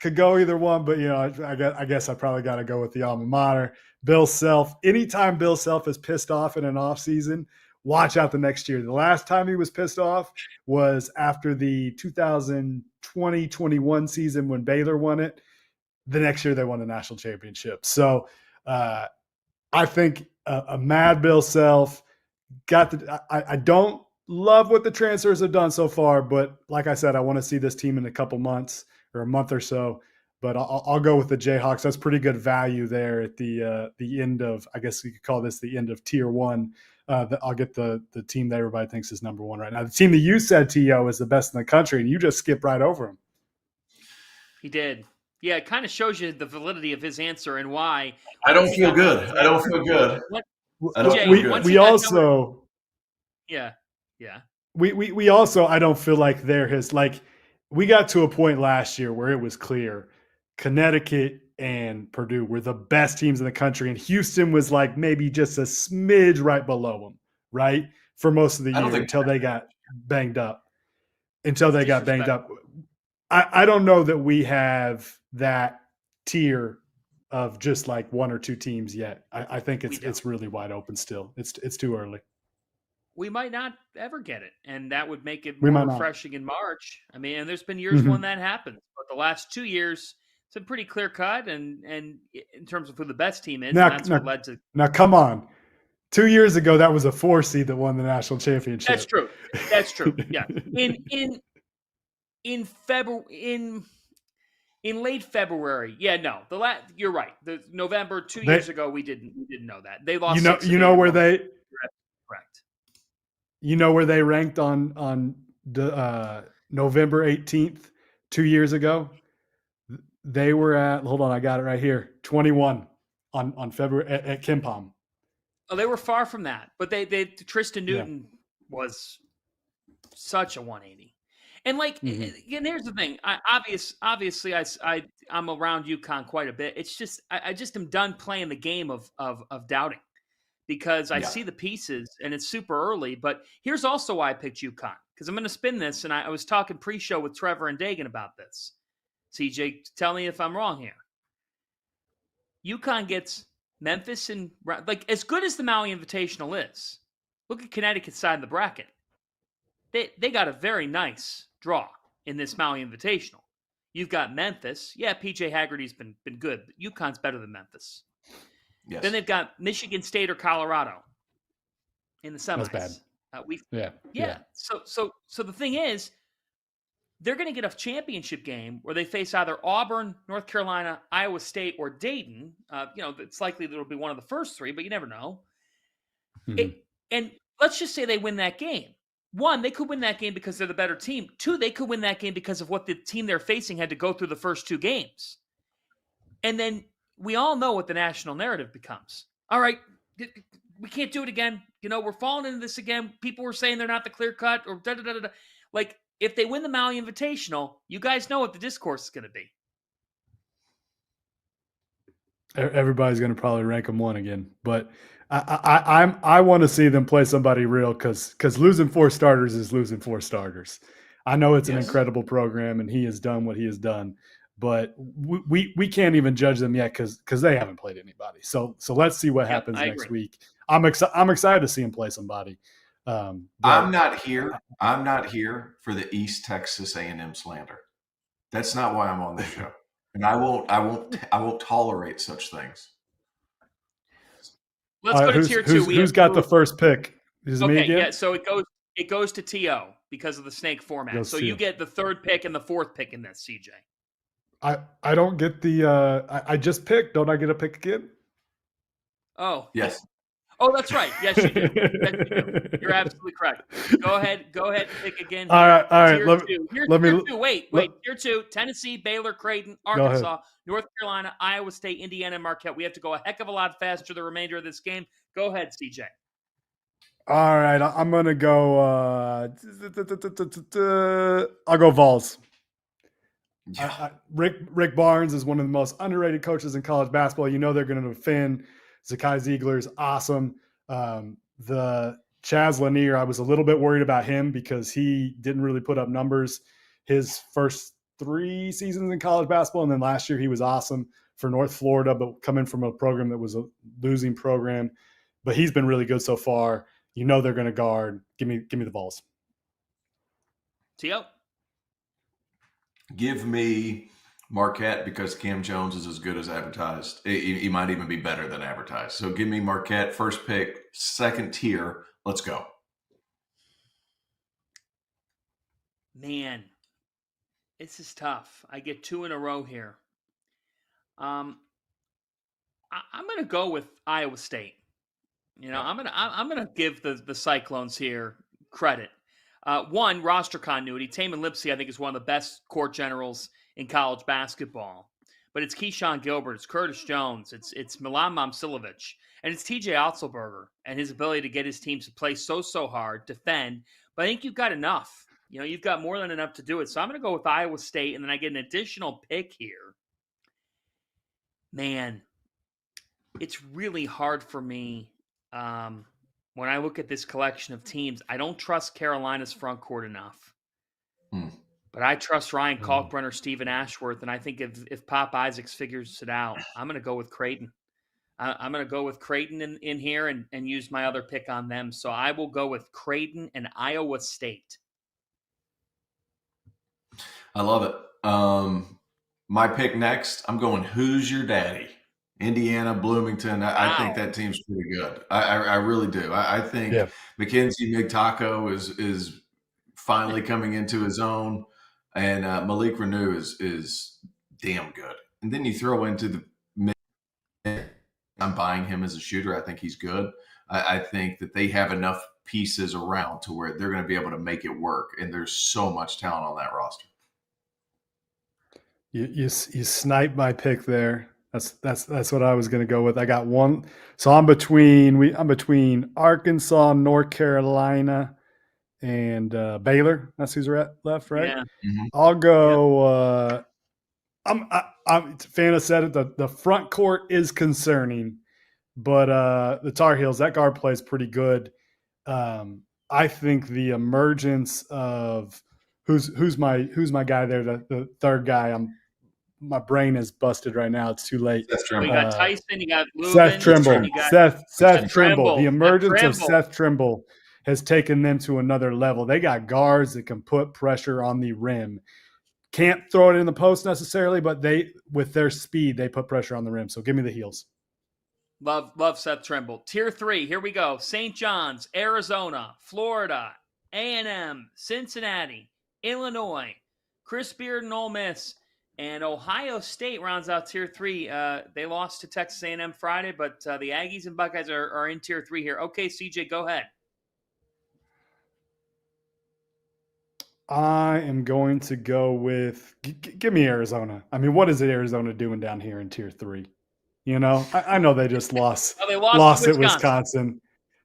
Could go either one, but I guess I probably got to go with the alma mater. Bill Self. Anytime Bill Self is pissed off in an off season, watch out the next year. The last time he was pissed off was after the 2020-21 season when Baylor won it. The next year they won the national championship. So I think a mad Bill Self I don't love what the transfers have done so far, but like I said, I want to see this team in a couple months or a month or so. But I'll go with the Jayhawks. That's pretty good value there at the end of, I guess you could call this the end of Tier 1. I'll get the team that everybody thinks is number 1 right now. The team that you said, T.O., is the best in the country, and you just skipped right over them. He did. Yeah, it kind of shows you the validity of his answer and why. I don't feel good. We also – Yeah. We also, I don't feel like they're his, like, we got to a point last year where it was clear Connecticut and Purdue were the best teams in the country, and Houston was like maybe just a smidge right below them, right? For most of the year until they got banged up. I don't know that we have that tier of just like 1 or 2 teams yet. I think it's really wide open still. It's too early. We might not ever get it, and that would make it more refreshing in March. I mean, and there's been years when that happens, but the last 2 years, it's been pretty clear cut, and in terms of who the best team is, that's what led to. Now, come on, 2 years ago, that was a 4 seed that won the national championship. That's true. Yeah, in February, in late February. Yeah, no, you're right. The November 2 years ago, we didn't know that they lost. You know where they. Correct. You know where they ranked on November 18th, 2 years ago? They were at, hold on, I got it right here, 21 on February at KenPom. Oh, they were far from that, but they Tristan Newton was such a 180. And and here's the thing. Obviously, I'm around UConn quite a bit. It's just I just am done playing the game of doubting because I see the pieces and it's super early. But here's also why I picked UConn because I'm going to spin this. And I was talking pre-show with Trevor and Dagan about this. CJ, tell me if I'm wrong here. UConn gets Memphis and as good as the Maui Invitational is. Look at Connecticut's side of the bracket. They got a very nice draw in this Maui Invitational. You've got Memphis. Yeah, PJ Haggerty's been good, but UConn's better than Memphis. Yes. Then they've got Michigan State or Colorado in the semis. That's bad. Yeah. So the thing is, they're going to get a championship game where they face either Auburn, North Carolina, Iowa State, or Dayton. It's likely that it'll be one of the first three, but you never know. Mm-hmm. And let's just say they win that game. One, they could win that game because they're the better team. Two, they could win that game because of what the team they're facing had to go through the first two games. And then we all know what the national narrative becomes. All right, we can't do it again. We're falling into this again. People were saying they're not the clear cut or da-da-da-da-da. If they win the Maui Invitational, you guys know what the discourse is going to be. Everybody's going to probably rank them one again, but I want to see them play somebody real because losing 4 starters is losing 4 starters. I know it's an incredible program and he has done what he has done, but we can't even judge them yet because they haven't played anybody. So let's see what happens next week. I'm excited to see him play somebody. I'm not here for the East Texas A&M slander. That's not why I'm on this show, and I won't tolerate such things. Let's go to tier 2. Who's got the first pick? Is it me again? Yeah. So it goes to TO because of the snake format. So you get the 3rd pick and the 4th pick in this, CJ. I don't get the. I just picked. Don't I get a pick again? Oh yes. Oh, that's right. Yes, you do. You're absolutely correct. Go ahead and pick again. All right. Tier 2. Wait. Tier 2, Tennessee, Baylor, Creighton, Arkansas, North Carolina, Iowa State, Indiana, and Marquette. We have to go a heck of a lot faster the remainder of this game. Go ahead, CJ. All right. I'm going to go I'll go Vols. Yeah. Rick Barnes is one of the most underrated coaches in college basketball. They're going to defend. Zakai Ziegler is awesome. The Chaz Lanier, I was a little bit worried about him because he didn't really put up numbers his first 3 seasons in college basketball. And then last year he was awesome for North Florida, but coming from a program that was a losing program. But he's been really good so far. They're going to guard. Give me the Vols. T.O. Give me Marquette because Kam Jones is as good as advertised. He might even be better than advertised. So give me Marquette, first pick, 2nd tier. Let's go. Man, this is tough. I get 2 in a row here. I'm going to go with Iowa State. I'm going to give the Cyclones here credit. One, roster continuity. Taman Lipsey, I think, is one of the best court generals in college basketball. But it's Keyshawn Gilbert, it's Curtis Jones, it's Milan Momcilovic, and it's TJ Otzelberger and his ability to get his teams to play so hard, defend. But I think you've got enough. You've got more than enough to do it. So I'm going to go with Iowa State, and then I get an additional pick here. Man, it's really hard for me when I look at this collection of teams. I don't trust Carolina's front court enough. But I trust Ryan Kalkbrenner, Stephen Ashworth, and I think if Pop Isaacs figures it out, I'm going to go with Creighton. I'm going to go with Creighton in here and use my other pick on them. So I will go with Creighton and Iowa State. I love it. My pick next, I'm going Who's Your Daddy? Indiana, Bloomington. I think that team's pretty good. I really do. I think Mackenzie Migtaco is finally coming into his own. And Malik Renew is damn good. And then you throw into the mid. I'm buying him as a shooter. I think he's good. I think that they have enough pieces around to where they're going to be able to make it work. And there's so much talent on that roster. You sniped my pick there. That's what I was going to go with. I got one. So I'm between Arkansas, North Carolina, and Baylor. That's who's left, right? Yeah. Mm-hmm. I'll go. I'm Fanta said it. The front court is concerning, but the Tar Heels, that guard play is pretty good. I think the emergence of who's my guy there, the third guy. My brain is busted right now. It's too late. We got Tyson, you got Lubin, Seth Trimble. you got Seth Trimble. The emergence of Trimble. Seth Trimble has taken them to another level. They got guards that can put pressure on the rim. Can't throw it in the post necessarily, but with their speed, they put pressure on the rim. So give me the Heels. Love Seth Trimble. Tier 3, here we go. St. John's, Arizona, Florida, A&M, Cincinnati, Illinois, Chris Beard and Ole Miss, and Ohio State rounds out Tier 3. They lost to Texas A&M Friday, but the Aggies and Buckeyes are in Tier 3 here. Okay, CJ, go ahead. I am going to go with give me Arizona. I mean, what is Arizona doing down here in Tier 3? You know, I know they just lost. They lost at Wisconsin.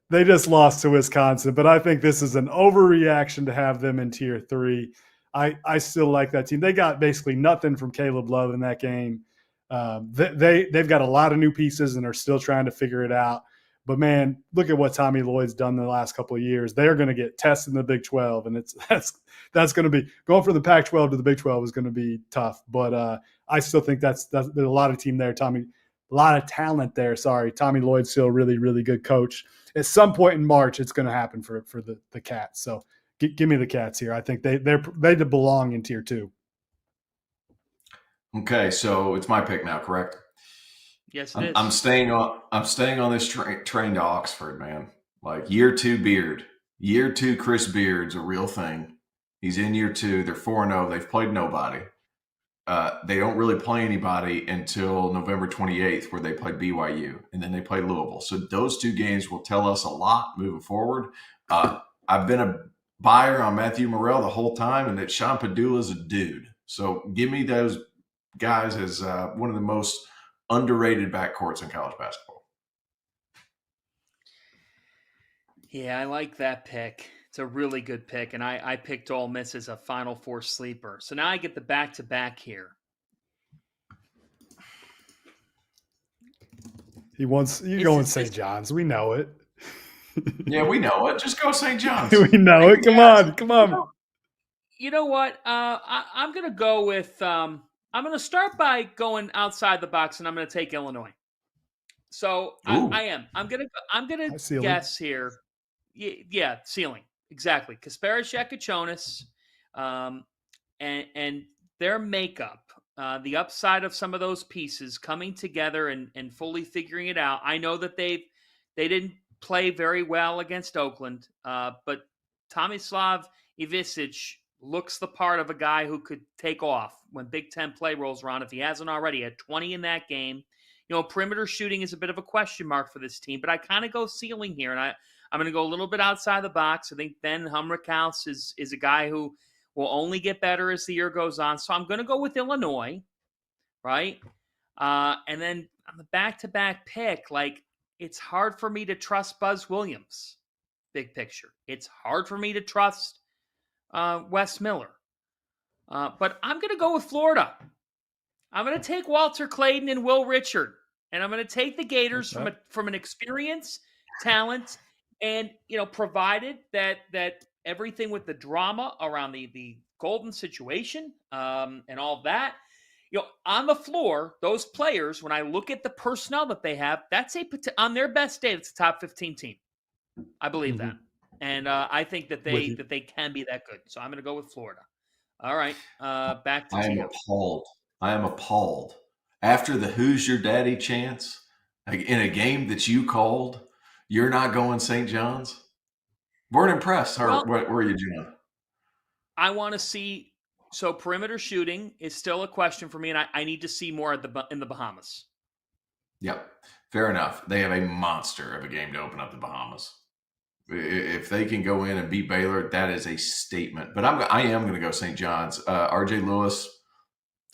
They just lost to Wisconsin, but I think this is an overreaction to have them in Tier 3. I still like that team. They got basically nothing from Caleb Love in that game. They've got a lot of new pieces and are still trying to figure it out. But man, look at what Tommy Lloyd's done the last couple of years. They're going to get tested in the Big 12, and that's going to be going from the Pac-12 to the Big 12 is going to be tough. But I still think there's a lot of team there. A lot of talent there. Sorry, Tommy Lloyd's still a really, really good coach. At some point in March, it's going to happen for the Cats. So give me the Cats here. I think they belong in Tier 2. Okay, so it's my pick now, correct? Yes, it is. I'm staying on this train to Oxford, man. Like year 2 Beard, year 2 Chris Beard's a real thing. He's in year 2. They're 4-0. They've played nobody. They don't really play anybody until November 28th, where they play BYU, and then they play Louisville. So those 2 games will tell us a lot moving forward. I've been a buyer on Matthew Morrell the whole time, and that Sean Padula is a dude. So give me those guys as one of the most underrated backcourts in college basketball. Yeah, I like that pick. It's a really good pick, and I picked Ole Miss as a Final Four sleeper. So now I get the back-to-back here. You're going St. John's. We know it. Yeah, we know it. Just go St. John's. We know it. Come on. You know what? I'm going to go with I'm going to start by going outside the box, and I'm going to take Illinois. So I am. I'm going to guess here. Yeah, ceiling. Exactly. Kasparis Yakachonis, and their makeup, the upside of some of those pieces coming together and fully figuring it out. I know that they didn't play very well against Oakland, but Tomislav Ivisic looks the part of a guy who could take off when Big Ten play rolls around. If he hasn't already, he had 20 in that game. You know, perimeter shooting is a bit of a question mark for this team, but I kind of go ceiling here, and I'm going to go a little bit outside the box. I think Ben Humrickhouse is a guy who will only get better as the year goes on. So I'm going to go with Illinois, right? And then on the back-to-back pick, like, it's hard for me to trust Buzz Williams, big picture. It's hard for me to trust Wes Miller. But I'm going to go with Florida. I'm going to take Walter Clayton and Will Richard, and I'm going to take the Gators from an experience, talent, and, you know, provided that everything with the drama around the Golden situation and all of that, you know, on the floor, those players, when I look at the personnel that they have, that's on their best day, it's a top 15 team. I believe that. And I think that they can be that good. So I'm going to go with Florida. All right. Back to I am appalled. After the Who's Your Daddy chants, like in a game that you called, you're not going St. John's? Weren't impressed. Where are you, John? I want to see. So perimeter shooting is still a question for me, and I need to see more in the Bahamas. Yep, fair enough. They have a monster of a game to open up the Bahamas. If they can go in and beat Baylor, that is a statement. But I am going to go St. John's. R.J. Lewis,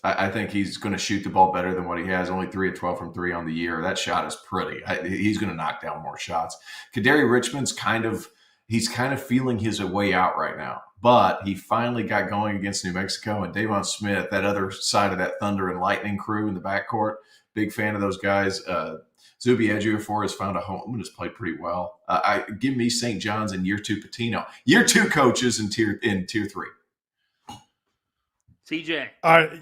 I think he's going to shoot the ball better than what he has. Only 3 of 12 from 3 on the year. That shot is pretty. He's going to knock down more shots. Kadari Richmond's kind of he's kind of feeling his way out right now. But he finally got going against New Mexico, and Davon Smith, that other side of that Thunder and Lightning crew in the backcourt, big fan of those guys. Zuby Ejiofor has found a home and has played pretty well. Give me St. John's and year 2 Patino. Year 2 coaches in tier 3. CJ. All right.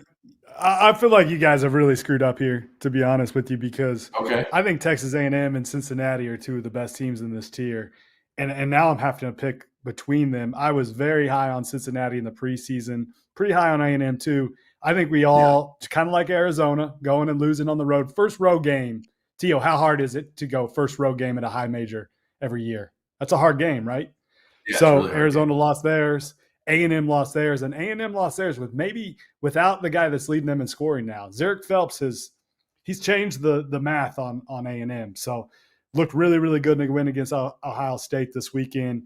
I feel like you guys have really screwed up here, to be honest with you, because I think Texas A&M and Cincinnati are 2 of the best teams in this tier. And now I'm having to pick between them. I was very high on Cincinnati in the preseason, pretty high on A&M too. I think we all, kind of like Arizona, going and losing on the road. First road game. Tio, how hard is it to go first road game at a high major every year? That's a hard game, right? Yeah, so really Arizona lost theirs. A&M lost theirs, and A&M lost theirs without the guy that's leading them in scoring now. Zerrick Phelps he's changed the math on A&M. So looked really, really good in a win against Ohio State this weekend.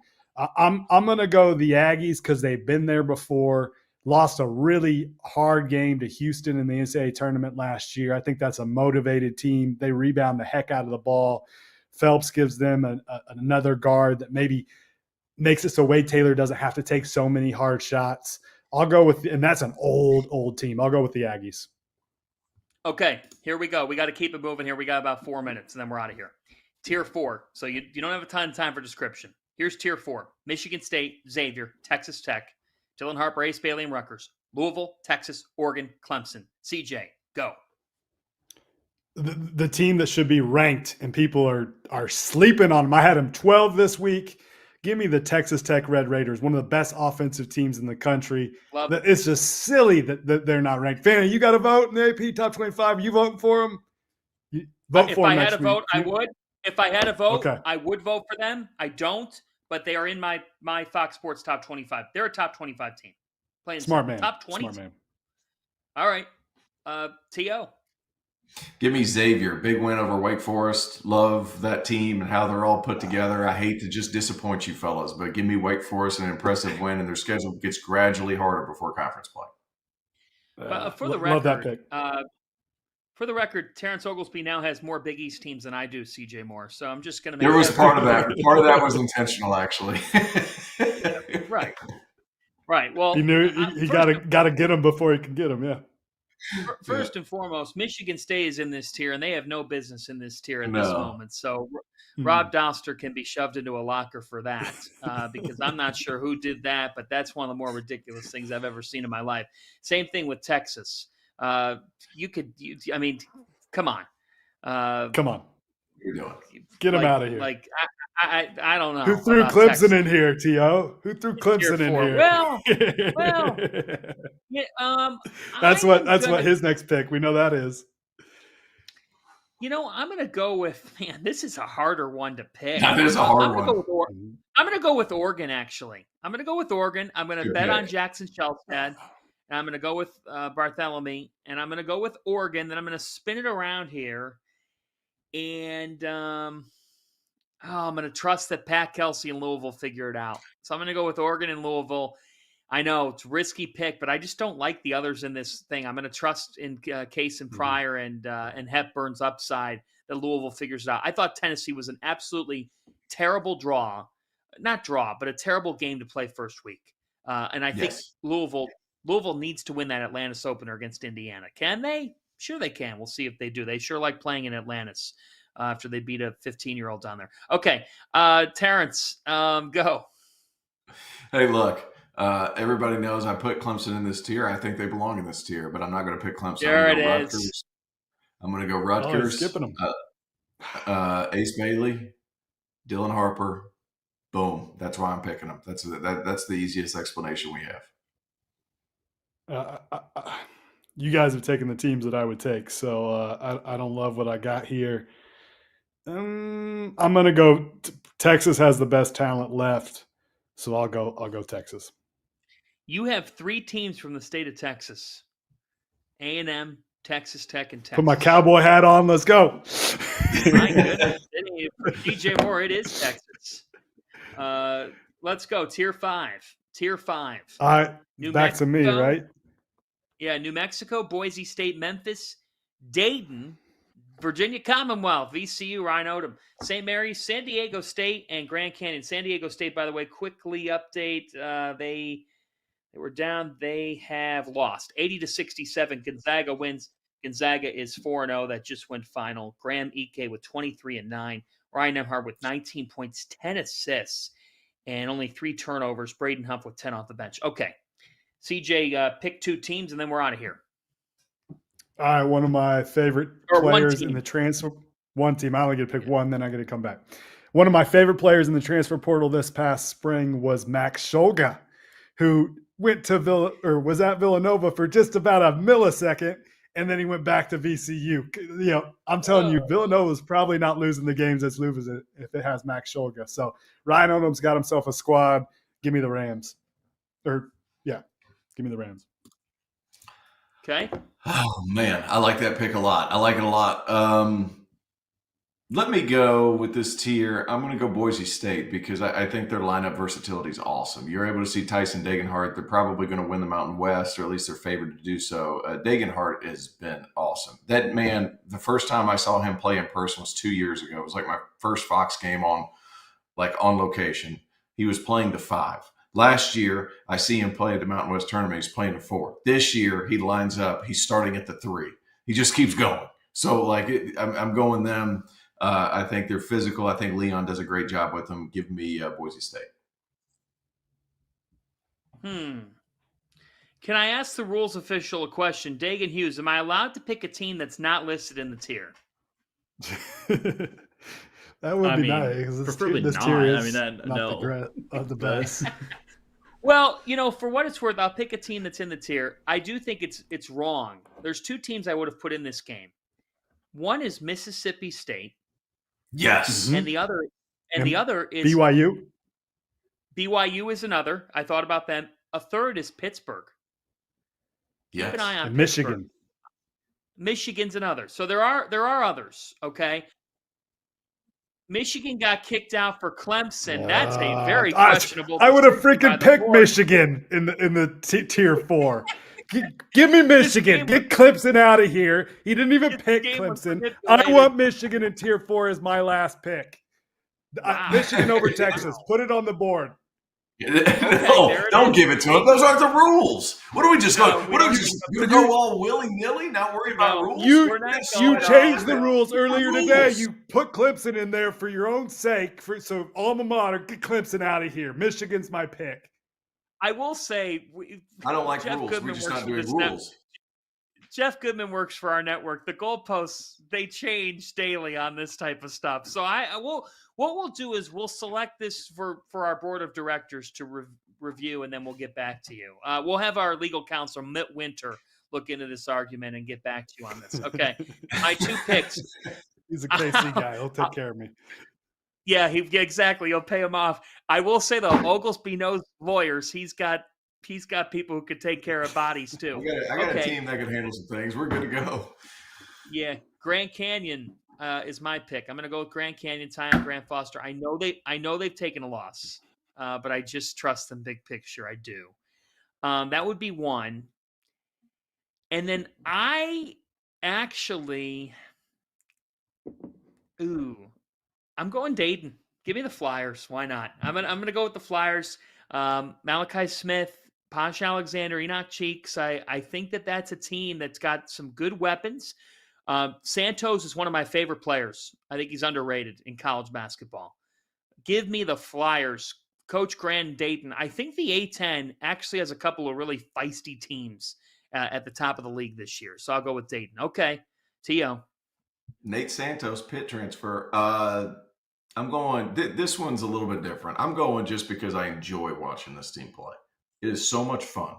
I'm going to go the Aggies because they've been there before. Lost a really hard game to Houston in the NCAA tournament last year. I think that's a motivated team. They rebound the heck out of the ball. Phelps gives them another guard that maybe makes it so Wade Taylor doesn't have to take so many hard shots. I'll go with, and that's an old team. I'll go with the Aggies. Okay, here we go. We got to keep it moving here. We got about 4 minutes, and then we're out of here. Tier 4. So you don't have a ton of time for description. Here's Tier 4. Michigan State, Xavier, Texas Tech, Dylan Harper, Ace Bailey, and Rutgers. Louisville, Texas, Oregon, Clemson. CJ, go. The team that should be ranked, and people are sleeping on them. I had them 12 this week. Give me the Texas Tech Red Raiders, one of the best offensive teams in the country. It's just silly that they're not ranked. Fanny, you got to vote in the AP Top 25. Are you voting for them? If I had a vote, I would. If I had a vote, I would vote for them. I don't, but they are in my Fox Sports Top 25. They're a Top 25 team. Playing Smart man. Top 20. Smart man. All right. T.O. Give me Xavier. Big win over Wake Forest. Love that team and how they're all put together. I hate to just disappoint you fellas, but give me Wake Forest an impressive win, and their schedule gets gradually harder before conference play. For the record, love that pick. For the record, Terrence Oglesby now has more Big East teams than I do, CJ Moore. So I'm just going to make there was part of that. Part of that was intentional, actually. Right. Well, he knew he got to get him before he could get him. Yeah. First and foremost, Michigan State is in this tier, and they have no business in this tier at this moment. So Rob Doster can be shoved into a locker for that because I'm not sure who did that, but that's one of the more ridiculous things I've ever seen in my life. Same thing with Texas. I mean, come on. Come on. You're doing. Get him out of here. Like, I don't know. Who threw Clemson in here, T.O.? Who threw Clemson in here? Well. Yeah, that's what his next pick. We know that is. I'm going to go with, man, this is a harder one to pick. That is a hard one. I'm going to go with Oregon, actually. I'm going to go with Oregon. I'm going to bet on Jackson Shelstad. And I'm going to go with Bartholomew. And I'm going to go with Oregon. Then I'm going to spin it around here. And I'm going to trust that Pat Kelsey and Louisville figure it out. So I'm going to go with Oregon and Louisville. I know it's a risky pick, but I just don't like the others in this thing. I'm going to trust in Case and Pryor and Hepburn's upside that Louisville figures it out. I thought Tennessee was an absolutely terrible not draw, but a terrible game to play first week. And I think Louisville needs to win that Atlantis opener against Indiana. Can they? Sure they can. We'll see if they do. They sure like playing in Atlantis after they beat a 15-year-old down there. Okay, Terrence, go. Hey, look. Everybody knows I put Clemson in this tier. I think they belong in this tier, but I'm not going to pick Clemson. I'm going to go Rutgers. Skipping them. Ace Bailey, Dylan Harper. Boom. That's why I'm picking them. That's the easiest explanation we have. You guys have taken the teams that I would take, so I don't love what I got here. I'm going to go. Texas has the best talent left, so I'll go Texas. You have 3 teams from the state of Texas: A&M, Texas Tech, and Texas. Put my cowboy hat on. Let's go. My goodness, for DJ Moore, it is Texas. Let's go. Tier 5. All right, back to me, right? Yeah, New Mexico, Boise State, Memphis, Dayton, Virginia Commonwealth, VCU, Ryan Odom, St. Mary's, San Diego State, and Grand Canyon. San Diego State, by the way, quickly update. They were down. They have lost 80-67. Gonzaga wins. Gonzaga is 4-0. That just went final. Graham Ike with 23-9. Ryan Nemhart with 19 points, 10 assists, and only 3 turnovers. Braden Humph with 10 off the bench. Okay. CJ, pick 2 teams, and then we're out of here. All right, one of my favorite Or players in the transfer. One team. I only get to pick one, then I get to come back. One of my favorite players in the transfer portal this past spring was Max Scholga, who went to was at Villanova for just about a millisecond, and then he went back to VCU. I'm telling you, Villanova is probably not losing the games it's losing if it has Max Scholga. So Ryan Odom's got himself a squad. Give me the Rams. Give me the Rams. Okay. Oh, man. I like that pick a lot. I like it a lot. Let me go with this tier. I'm going to go Boise State because I think their lineup versatility is awesome. You're able to see Tyson Degenhart. They're probably going to win the Mountain West, or at least they're favored to do so. Degenhart has been awesome. That man, the first time I saw him play in person was 2 years ago. It was like my first Fox game on location. He was playing the 5. Last year, I see him play at the Mountain West Tournament. He's playing the 4. This year, he lines up. He's starting at the 3. He just keeps going. So, I'm going them. I think they're physical. I think Leon does a great job with them. Give me Boise State. Can I ask the rules official a question? Dagan Hughes, am I allowed to pick a team that's not listed in the tier? That would be nice. Preferably this not. tier is I mean, not the best. Well, for what it's worth, I'll pick a team that's in the tier. I do think it's wrong. There's 2 teams I would have put in this game. One is Mississippi State. Yes. And the other is BYU. BYU is another. I thought about them. A third is Pittsburgh. Yes. Keep an eye on And Pittsburgh. Michigan. Michigan's another. So there are others, okay? Michigan got kicked out for Clemson. That's a very questionable. I would have decision by freaking the picked board. Michigan in the tier 4. Give me Michigan. Get Clemson out of here. He didn't even pick game was Clemson. manipulated. I want Michigan in tier 4 as my last pick. Wow. Michigan over Texas. Put it on the board. Don't give it to him. Those aren't the rules. What are we just going? No, What are we just going to go all willy-nilly, not worry about rules? You going changed all the out. rules earlier Rules. today. You put Clemson in there for your own sake. So alma mater, get Clemson out of here. Michigan's my pick. I will say, I don't like Jeff rules. Goodman We're just works not for doing this rules. Jeff Goodman works for our network. The goalposts, they change daily on this type of stuff. So what we'll do is we'll select this for our board of directors to review, and then we'll get back to you. We'll have our legal counsel, Mitt Winter, look into this argument and get back to you on this. Okay. My 2 picks. He's a KC guy. He'll take care of me. Yeah, exactly. He'll pay him off. I will say though, Oglesby knows lawyers. He's got people who could take care of bodies too. I got a team that can handle some things. We're good to go. Yeah, Grand Canyon is my pick. I'm going to go with Grand Canyon, Tyon Grant Foster. I know they've taken a loss, but I just trust them big picture. I do. That would be one. And then I actually, I'm going Dayton. Give me the Flyers. Why not? I'm gonna go with the Flyers. Malachi Smith, Posh Alexander, Enoch Cheeks. I think that's a team that's got some good weapons. Santos is one of my favorite players. I think he's underrated in college basketball. Give me the Flyers. Coach Grand Dayton. I think the A-10 actually has a couple of really feisty teams at the top of the league this year. So I'll go with Dayton. Okay. T.O. Nate Santos, Pitt transfer. I'm going, this one's a little bit different. I'm going just because I enjoy watching this team play. It is so much fun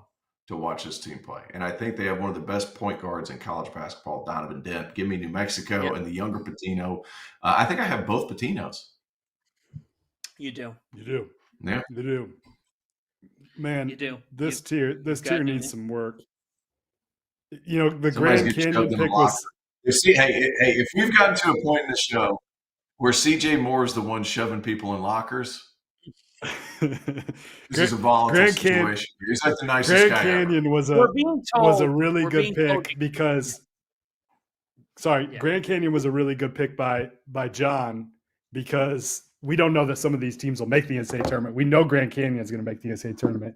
to watch this team play. And I think they have one of the best point guards in college basketball, Donovan Dent. Give me New Mexico and the younger Patino. I think I have both Patinos. You do. You do. Yeah. You do. Man, You do. This tier needs some work. The Somebody's Grand getting Canyon shoved in the pick locker. was You see, hey, if we've gotten to a point in the show where CJ Moore is the one shoving people in lockers, this is a volatile situation. He's like the nicest Grand guy Canyon ever. was a really good pick because Grand Canyon was a really good pick by John, because we don't know that some of these teams will make the NCAA tournament. We know Grand Canyon is going to make the NCAA tournament.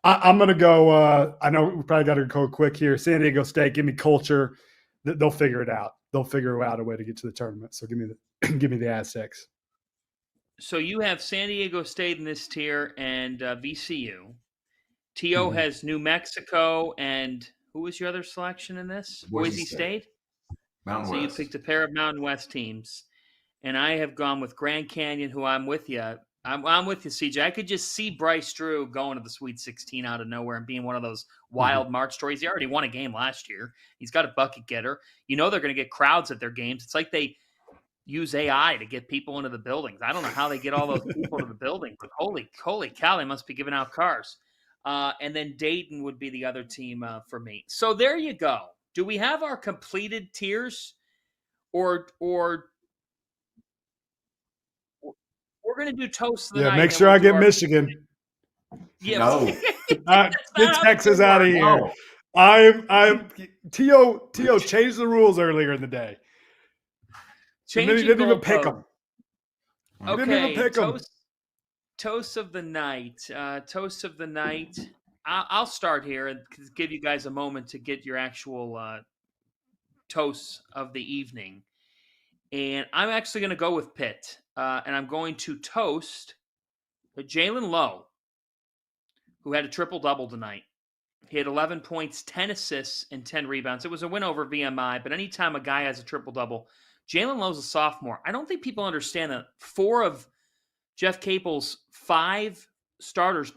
I'm going to go. I know we probably got to go quick here. San Diego State, give me culture. They'll figure it out. They'll figure out a way to get to the tournament. So give me the Aztecs. So you have San Diego State in this tier and VCU. T.O. has New Mexico, and who was your other selection in this? Boise State? Mountain West. West. You picked a pair of Mountain West teams. And I have gone with Grand Canyon, who I'm with you. I'm with you, CJ. I could just see Bryce Drew going to the Sweet 16 out of nowhere and being one of those wild March stories. He already won a game last year. He's got a bucket getter. You know they're going to get crowds at their games. It's like they use AI to get people into the buildings. I don't know how they get all those people to the building, but holy cow, they must be giving out cars. And then Dayton would be the other team for me. So there you go. Do we have our completed tiers, or we're going to do toast of the night? Make sure I get Michigan. Yeah, No. Get Texas out of here. No. I'm T.O. changed the rules earlier in the day. He didn't even pick them. Okay, toast of the night. Toast of the night. I'll start here and give you guys a moment to get your actual toasts of the evening. And I'm actually going to go with Pitt. And I'm going to toast Jalen Lowe, who had a triple-double tonight. He had 11 points, 10 assists, and 10 rebounds. It was a win over VMI, but anytime a guy has a triple-double, Jalen Lowe's a sophomore. I don't think people understand that 4 of Jeff Capel's 5 starters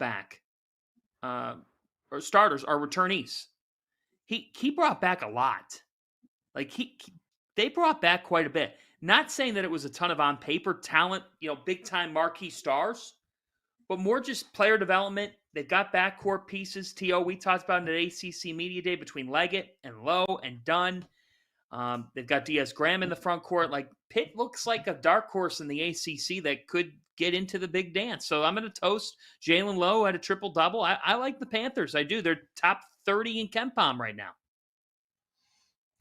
or starters are returnees. He brought back a lot. Like they brought back quite a bit. Not saying that it was a ton of on paper talent, big time marquee stars, but more just player development. They've got backcourt pieces. T.O. we talked about it at ACC Media Day between Leggett and Lowe and Dunn. They've got Diaz Graham in the front court. Like Pitt looks like a dark horse in the ACC that could get into the big dance. So I'm going to toast Jalen Lowe at a triple-double. I like the Panthers. I do. They're top 30 in KenPom right now.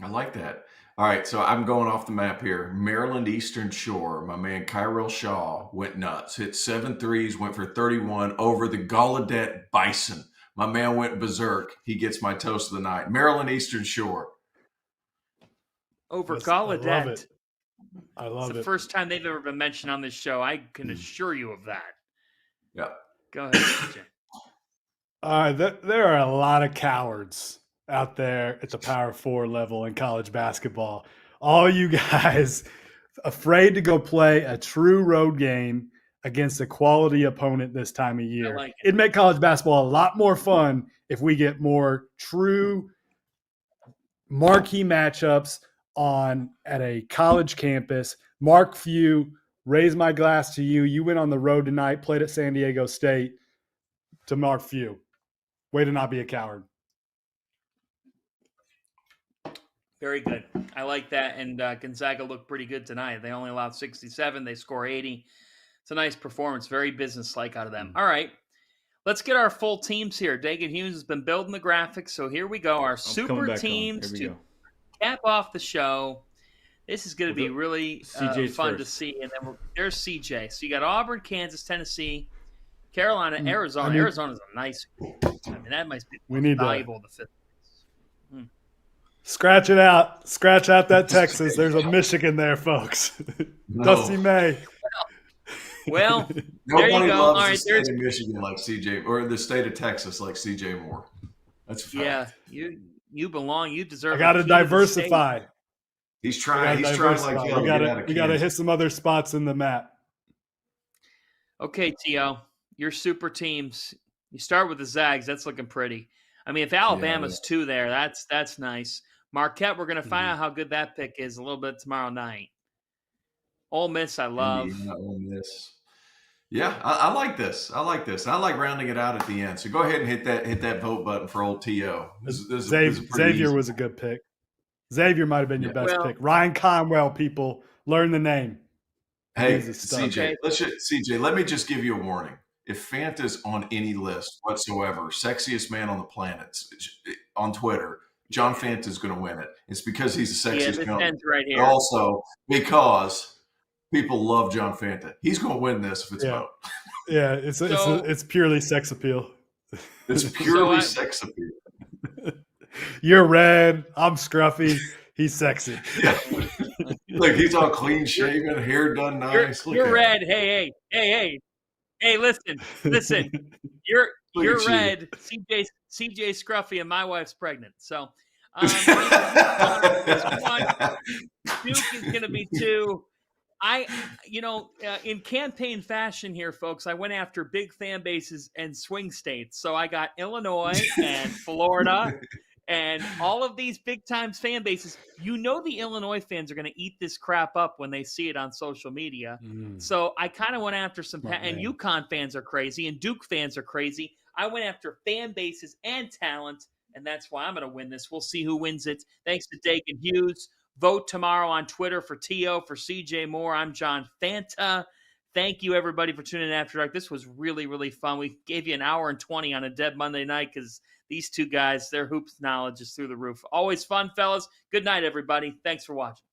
I like that. All right, so I'm going off the map here. Maryland Eastern Shore, my man Kyrell Shaw went nuts. Hit 7 threes, went for 31 over the Gallaudet Bison. My man went berserk. He gets my toast of the night. Maryland Eastern Shore. Over Gallaudet. I love it. It's the first time they've ever been mentioned on this show. I can assure you of that. Yeah. Go ahead, CJ. All right, there are a lot of cowards out there at the Power 4 level in college basketball. All you guys afraid to go play a true road game against a quality opponent this time of year. It'd make college basketball a lot more fun if we get more true marquee matchups at a college campus. Mark Few, raise my glass to you. You went on the road tonight, played at San Diego State. To Mark Few. Way to not be a coward. Very good. I like that. And Gonzaga looked pretty good tonight. They only allowed 67. They score 80. It's a nice performance. Very business-like out of them. All right. Let's get our full teams here. Dagan Hughes has been building the graphics. So here we go. Our super teams to cap off the show. This is going to be really fun to see. And then there's CJ. So you got Auburn, Kansas, Tennessee, Carolina, Arizona. Arizona's a nice – I mean, that might be valuable to fit. Scratch it out. Scratch out that Texas. There's a Michigan there, folks. No. Dusty May. Well, there you go. All right, the state of Michigan like CJ, or the state of Texas like CJ Moore. That's a fact. Yeah, you belong. You deserve. I got to diversify. He's trying. He's trying like hell. We got to hit some other spots in the map. Okay, T.O., your super teams. You start with the Zags. That's looking pretty. I mean, if Alabama's 2 there, that's nice. Marquette, we're going to find out how good that pick is a little bit tomorrow night. Ole Miss, I love. Ole Miss. Yeah, I like this. I like rounding it out at the end. So go ahead and hit that vote button for old T.O. Xavier was a good pick. Xavier might have been your best pick. Ryan Conwell, people, learn the name. Hey, CJ, CJ, let me just give you a warning. If Fanta's on any list whatsoever, sexiest man on the planet on Twitter, John Fanta is going to win it. It's because he's the Yeah, sexiest this young, ends right but here. also because people love John Fanta. He's going to win this if it's Yeah. vote. Yeah, it's purely sex appeal. It's purely sex appeal. You're red. I'm scruffy. He's sexy. Yeah. Look, he's all clean shaven, hair done nice. You're red. Hey. Listen. You're red. CJ Scruffy, and my wife's pregnant. So Duke is going to be 2. In campaign fashion here, folks, I went after big fan bases and swing states. So I got Illinois and Florida and all of these big time fan bases. The Illinois fans are going to eat this crap up when they see it on social media. So I kind of went after and UConn fans are crazy and Duke fans are crazy. I went after fan bases and talent, and that's why I'm going to win this. We'll see who wins it. Thanks to Dagan Hughes. Vote tomorrow on Twitter for T.O., for C.J. Moore. I'm John Fanta. Thank you, everybody, for tuning in After Dark. This was really, really fun. We gave you an hour and 20 on a dead Monday night because these two guys, their hoops knowledge is through the roof. Always fun, fellas. Good night, everybody. Thanks for watching.